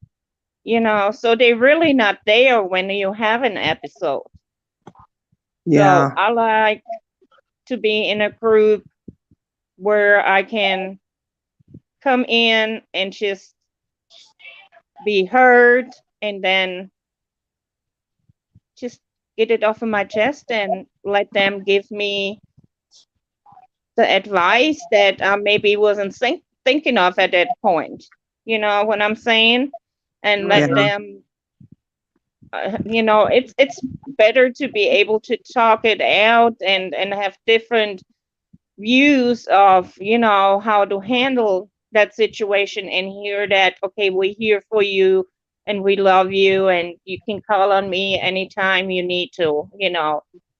F: so they're really not there when you have an episode.
A: Yeah.
F: So I like to be in a group where I can come in and just be heard and then just get it off of my chest and let them give me the advice that I maybe wasn't thinking of at that point. You know what I'm saying? And let
A: Yeah.
F: them, it's better to be able to talk it out and have different views of, how to handle that situation and hear that, okay, we're here for you and we love you and you can call on me anytime you need to,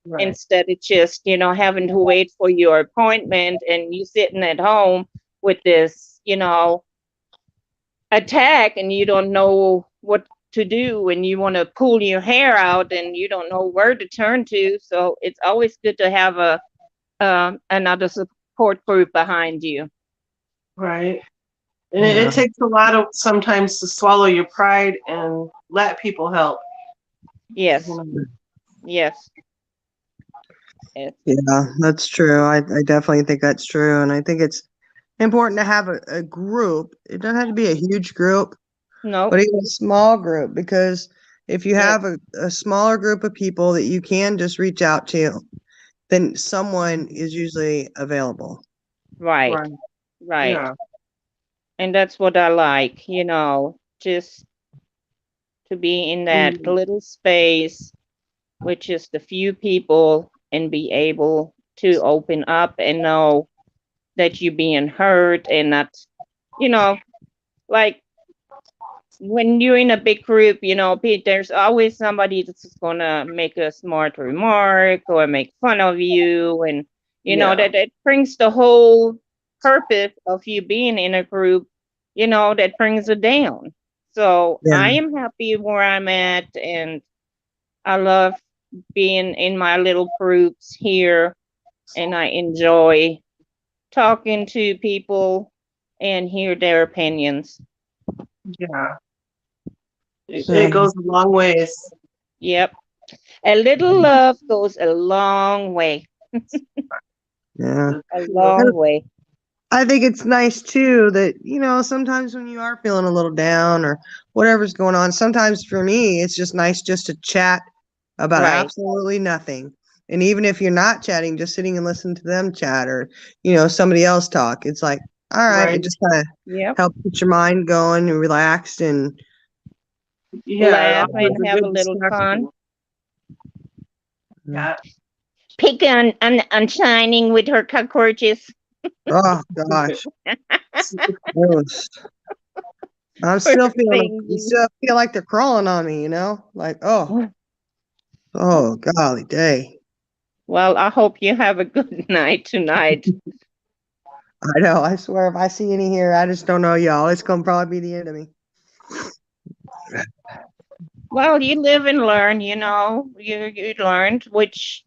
C: Right.
F: instead of just, having to wait for your appointment and you sitting at home with this, attack and you don't know what to do and you want to pull your hair out and you don't know where to turn to. So it's always good to have another support group behind you.
C: Right. And it takes a lot of sometimes to swallow your pride and let people help.
F: Yes.
C: You know.
F: Yes. Yes.
A: Yeah, that's true. I definitely think that's true. And I think it's important to have a group. It doesn't have to be a huge group,
F: No.
A: but even a small group, because if you
F: Yes.
A: have a smaller group of people that you can just reach out to, then someone is usually available.
F: Right.
C: Right.
F: Right.
C: Yeah.
F: And that's what I like, just to be in that
C: Mm.
F: little space with just a few people and be able to open up and know that you're being heard and not, like when you're in a big group, there's always somebody that's going to make a smart remark or make fun of you. And,
C: Yeah.
F: that brings the whole purpose of you being in a group, that brings it down. So
A: Yeah.
F: I am happy where I'm at and I love being in my little groups here and I enjoy talking to people and hear their opinions.
C: Yeah. It goes a long ways.
F: Yep. A little love goes a long way.
A: Yeah.
F: A long way.
A: I think it's nice too that, sometimes when you are feeling a little down or whatever's going on, sometimes for me, it's just nice just to chat about
F: Right,
A: absolutely nothing. And even if you're not chatting, just sitting and listening to them chat or, somebody else talk. It's like, all right,
C: Right.
A: it just kind of
F: yep.
A: helps get your mind going and relaxed. And
C: Yeah, it
F: Laugh
C: offers
F: and
C: a
F: have a
C: good
F: little fun.
C: distraction. Yeah.
F: Pick on shining with her cockroaches.
A: oh gosh, gross. I'm
F: Poor
A: still feeling them. You
F: thing.
A: still feel like they're crawling on me, like, oh, golly day.
F: Well, I hope you have a good night tonight.
A: I know. I swear, if I see any here, I just don't know y'all. It's gonna probably be the end of me.
F: Well, you live and learn, you know. You learned which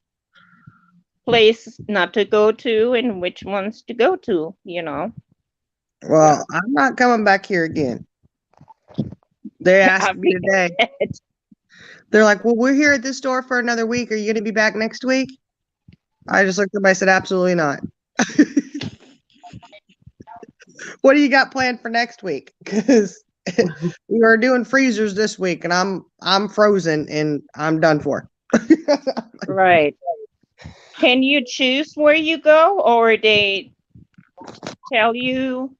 F: place not to go to and which ones to go to, you know.
C: Yeah.
A: Well, I'm not coming back here again. They
F: I
A: asked me
F: mean,
A: today. They're like, "Well, we're here at this store for another week. Are you gonna be back next week?" I just looked at them. I said, "Absolutely not." What do you got planned for next week? Because we are doing freezers this week, and I'm frozen and I'm done for.
F: right. Can you choose where you go or they tell you?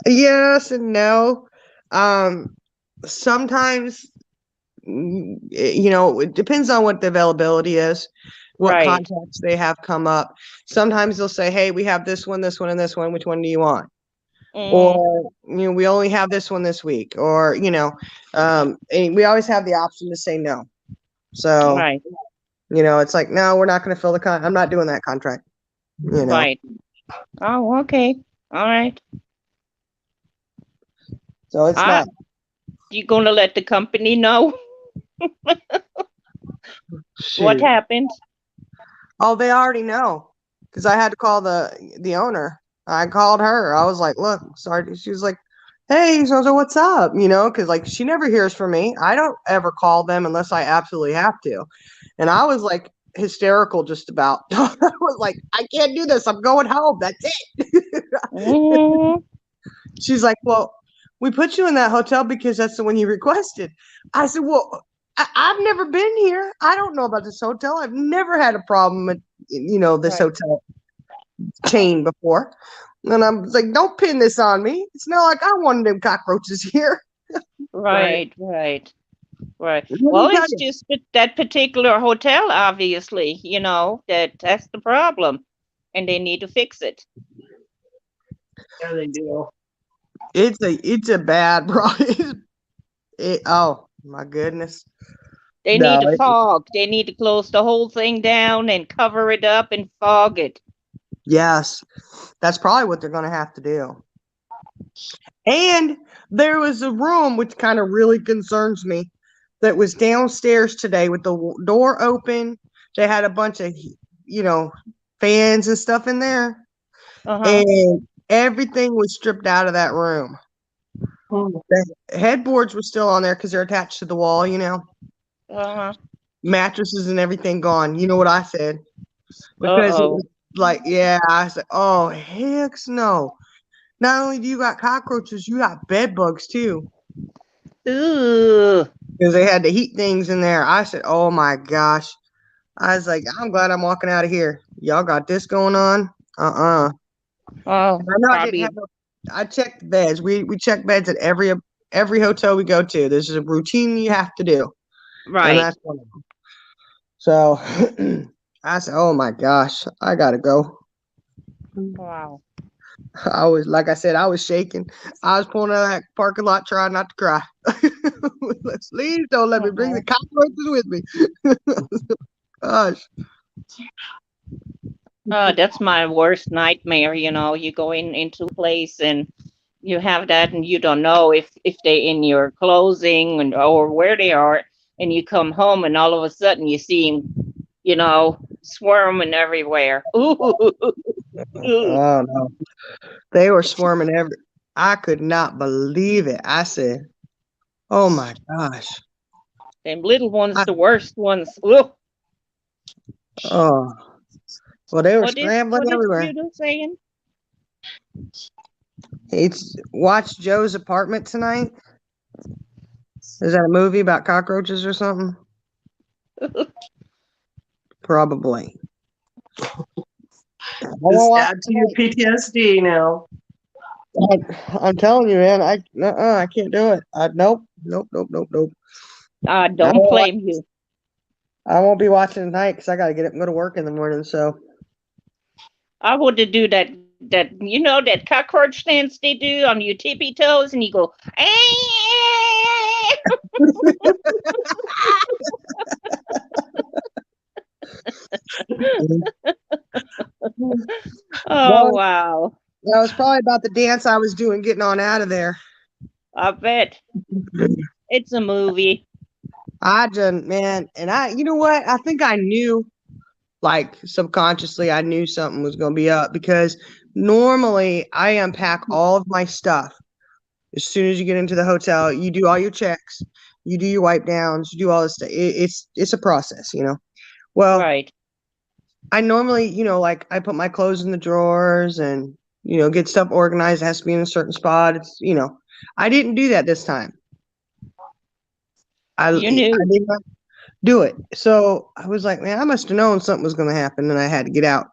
A: Yes and no. Um, sometimes, it depends on what the availability is, what
F: Right.
A: contracts they have come up. Sometimes they'll say, "Hey, we have this one, this one, and this one. Which one do you want?"
F: Mm,
A: Or, we only have this one this week, or, and we always have the option to say no. So,
F: right.
A: it's like, no, we're not going to fill I'm not doing that contract, you know.
F: Right. Oh, okay. All right.
A: So it's
F: I
A: not,
F: You gonna let the company know what
A: shoot.
F: happened?
A: Oh, they already know because I had to call the owner. I called her. I was like, "Look, sorry." She was like, "Hey, so what's up?" Because like she never hears from me. I don't ever call them unless I absolutely have to. And I was like hysterical just about. I was like, "I can't do this. I'm going home. That's it."
F: Mm,
A: She's like, "Well, we put you in that hotel because that's the one you requested." I said, "Well, I've never been here. I don't know about this hotel. I've never had a problem at, this
F: right.
A: hotel chain before." And I'm like, "Don't pin this on me. It's not like I wanted them cockroaches here."
C: Right.
F: Right. Right. Right.
A: Let me
F: Well,
A: tell
F: it's
A: you.
F: just that particular hotel, obviously, that's the problem, and they need to fix it.
C: Yeah, they do.
A: It's a bad problem. Oh my goodness.
F: They need
A: No,
F: to fog. They need to close the whole thing down and cover it up and fog it.
A: yes. That's probably what they're gonna have to do. And there was a room which kind of really concerns me that was downstairs today with the door open. They had a bunch of, you know, fans and stuff in there,
F: Uh-huh.
A: and everything was stripped out of that room.
C: Mm.
A: The headboards were still on there because they're attached to the wall.
F: Uh-huh.
A: Mattresses and everything gone. You know what I said? Because it
F: Uh-oh.
A: was like, yeah, I said, oh, heck no. Not only do you got cockroaches, you got bed bugs too.
F: Ooh.
A: Because they had to heat things in there. I said, "Oh my gosh!" I was like, "I'm glad I'm walking out of here. Y'all got this going on."
F: Oh,
A: I know I didn't have
F: probably
A: no. I checked beds. We check beds at every hotel we go to. This is a routine you have to do, and
F: right.
A: that's one of them. So I said, "Oh my gosh, I gotta go."
F: Wow.
A: I was like I said, I was shaking. I was pulling out of that parking lot, trying not to cry. Please don't let me bring
F: Uh-huh.
A: the cockroaches with me. Gosh.
F: That's my worst nightmare, you go into a place and you have that and you don't know if they in your clothing or where they are, and you come home and all of a sudden you see them, swarming everywhere. Ooh. Ooh.
A: Oh no. They were swarming I could not believe it. I said, "Oh my gosh."
F: Them little ones,
A: I,
F: the worst ones. Ooh.
A: oh, well, they were
F: What is
A: scrambling everywhere.
F: Judo saying?
A: It's watch Joe's Apartment tonight. Is that a movie about cockroaches or something? Probably. I won't
C: Just
A: watch
C: add to your PTSD now.
A: tonight. I'm telling you, man. I can't do it. Nope, nope, nope, nope, nope. I
F: Don't
A: won't,
F: blame you.
A: I won't be watching tonight because I got to get up and go to work in the morning. So
F: I would do that. That cockroach dance they do on your tippy toes, and you go. Oh
A: no,
F: wow!
A: that was probably about the dance I was doing getting on out of there.
F: I bet it's a movie.
A: I just, man, and you know what? I think I knew, like subconsciously, I knew something was going to be up because normally I unpack all of my stuff as soon as you get into the hotel. You do all your checks, you do your wipe downs, you do all this stuff. It's a process, you know. Well,
F: Right.
A: I normally, like I put my clothes in the drawers and get stuff organized. It has to be in a certain spot. I didn't do that this time. I
F: You knew.
A: did not do it. So I was like, man, I must have known something was going to happen, and I had to get out.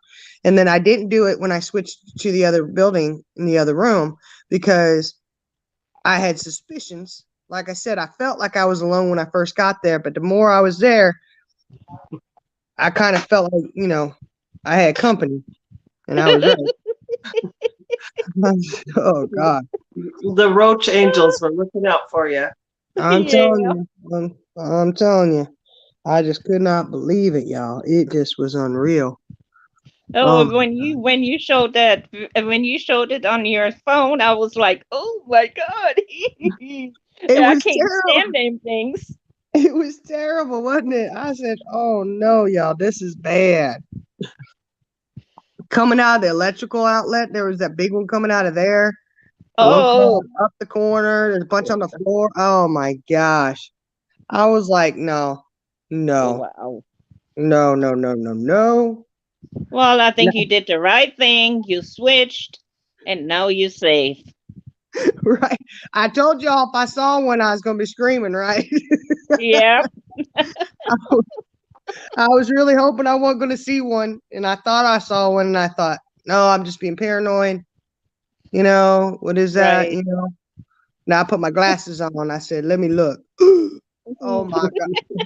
A: And then I didn't do it when I switched to the other building in the other room because I had suspicions. Like I said, I felt like I was alone when I first got there, but the more I was there, I kind of felt like, I had company, and I was right. Oh God.
C: The roach angels were looking out for you.
A: I'm telling
F: Yeah.
A: you. I'm telling you. I just could not believe it, y'all. It just was unreal. Oh
F: Oh,
A: my
F: when you showed that when you showed it on your phone, I was like, oh my god,
A: It
F: I
A: was
F: can't
A: terrible.
F: stand them things.
A: It was terrible, wasn't it? I said, "Oh no, y'all, this is bad." Coming out of the electrical outlet, there was that big one coming out of there. The one
F: Oh,
A: coming up the corner. There's a bunch on the floor. Oh my gosh! I was like, "No, no,
F: wow.
A: no, no, no, no, no."
F: Well, I think you
A: No.
F: did the right thing. You switched, and now you're safe.
A: Right? I told y'all if I saw one, I was gonna be screaming. Right?
F: Yeah,
A: I was really hoping I wasn't gonna see one, and I thought I saw one, and I thought, "No, I'm just being paranoid." What is that?
F: right.
A: Now I put my glasses on. I said, "Let me look." Oh my God.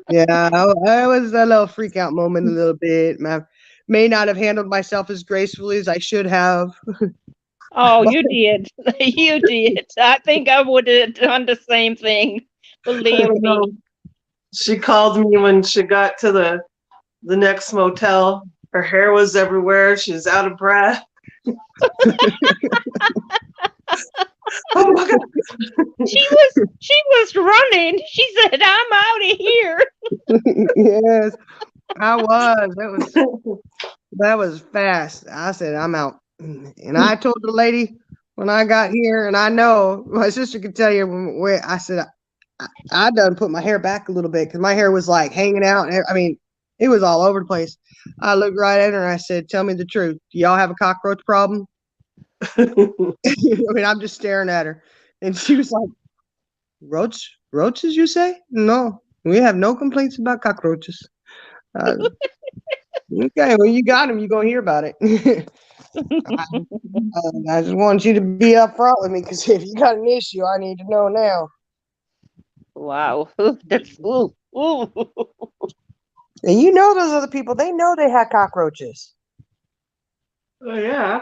A: Yeah, I was a little freak out moment a little bit. I may not have handled myself as gracefully as I should have.
F: Oh,
A: But
F: you did. You did. I think I would have done the same thing.
C: I
F: Believe me.
C: know. She called me when she got to the next motel. Her hair was everywhere. She was out of breath. Oh my God.
F: She was running. She said, "I'm out of here."
A: yes, I was. That was fast. I said, "I'm out." And I told the lady when I got here, and I know my sister could tell you where I said I done put my hair back a little bit because my hair was like hanging out. I mean, it was all over the place. I looked right at her and I said, "Tell me the truth. Do y'all have a cockroach problem?" I mean, I'm just staring at her, and she was like, roaches? You say? No, we have no complaints about cockroaches." Uh, okay, well, you got them. You gonna hear about it. I just want you to be upfront with me because if you got an issue, I need to know now.
F: Wow. That's ooh.
A: And those other people, they know they had cockroaches.
C: Oh yeah.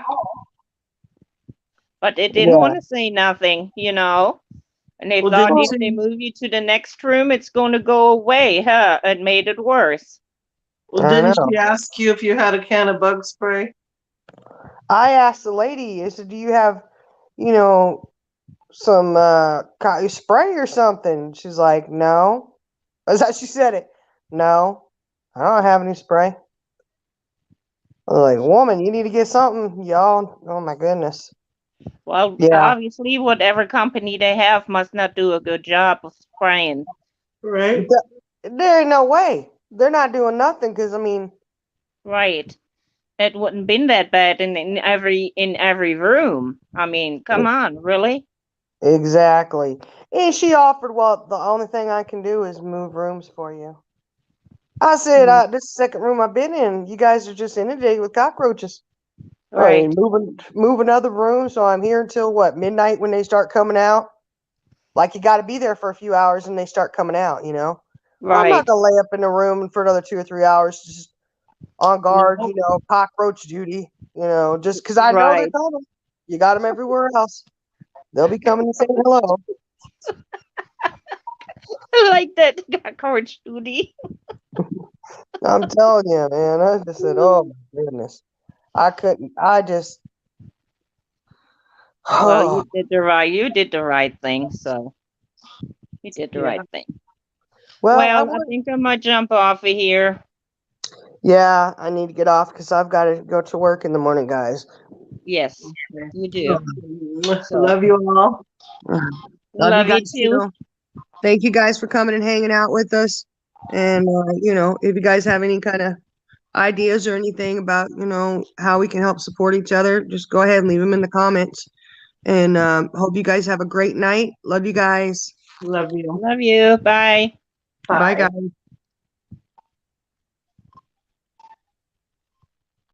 F: But they didn't
A: Yeah,
F: want to say nothing, And they
C: Well,
F: thought
C: didn't
F: if they
C: she?
F: move you to the next room, it's going to go away, huh? It made it worse.
C: Well,
A: I
C: didn't
A: know.
C: she ask you if you had a can of bug spray?
A: I asked the lady, I said, "Do you have, you know, some spray or something?" She's like, "No." That's how she said it. "No, I don't have any spray." I was like, "Woman, you need to get something, y'all." Oh my goodness.
F: Well,
A: Yeah.
F: obviously, whatever company they have must not do a good job of spraying.
C: Right.
A: There ain't no way. They're not doing nothing because, I mean,
F: Right. it wouldn't been that bad in every room. I mean, come on, really?
A: Exactly. And she offered, well, the only thing I can do is move rooms for you. I said, this is the second room I've been in. You guys are just inundated with cockroaches.
F: Right.
A: Move another room, so I'm here until what, midnight when they start coming out? Like you got to be there for a few hours and they start coming out, you know? Well, I'm not
F: Right.
A: going to lay up in the room for another 2 or 3 hours just on guard,
C: Nope.
A: cockroach duty, just because I know they're
F: Right.
A: coming. You got them everywhere else. They'll be coming to say hello.
F: I like that cockroach duty.
A: I'm telling you, man. I just said, oh my goodness. I couldn't, I just,
F: Well,
A: oh,
F: you did the right thing, so you did the
C: Yeah.
F: right thing.
A: well, I
F: Well, I
A: would,
F: think I might jump off of here.
A: yeah, I need to get off because I've got to go to work in the morning, guys.
F: Yes,
C: Okay.
F: you do. So
C: Love you all.
A: Love you
F: love you
A: guys
F: too.
A: too. Thank you guys for coming and hanging out with us. And, if you guys have any kind of ideas or anything about, how we can help support each other, just go ahead and leave them in the comments. And hope you guys have a great night. Love you guys.
C: Love you.
F: Love you. Bye.
A: Bye,
C: Bye.
A: guys.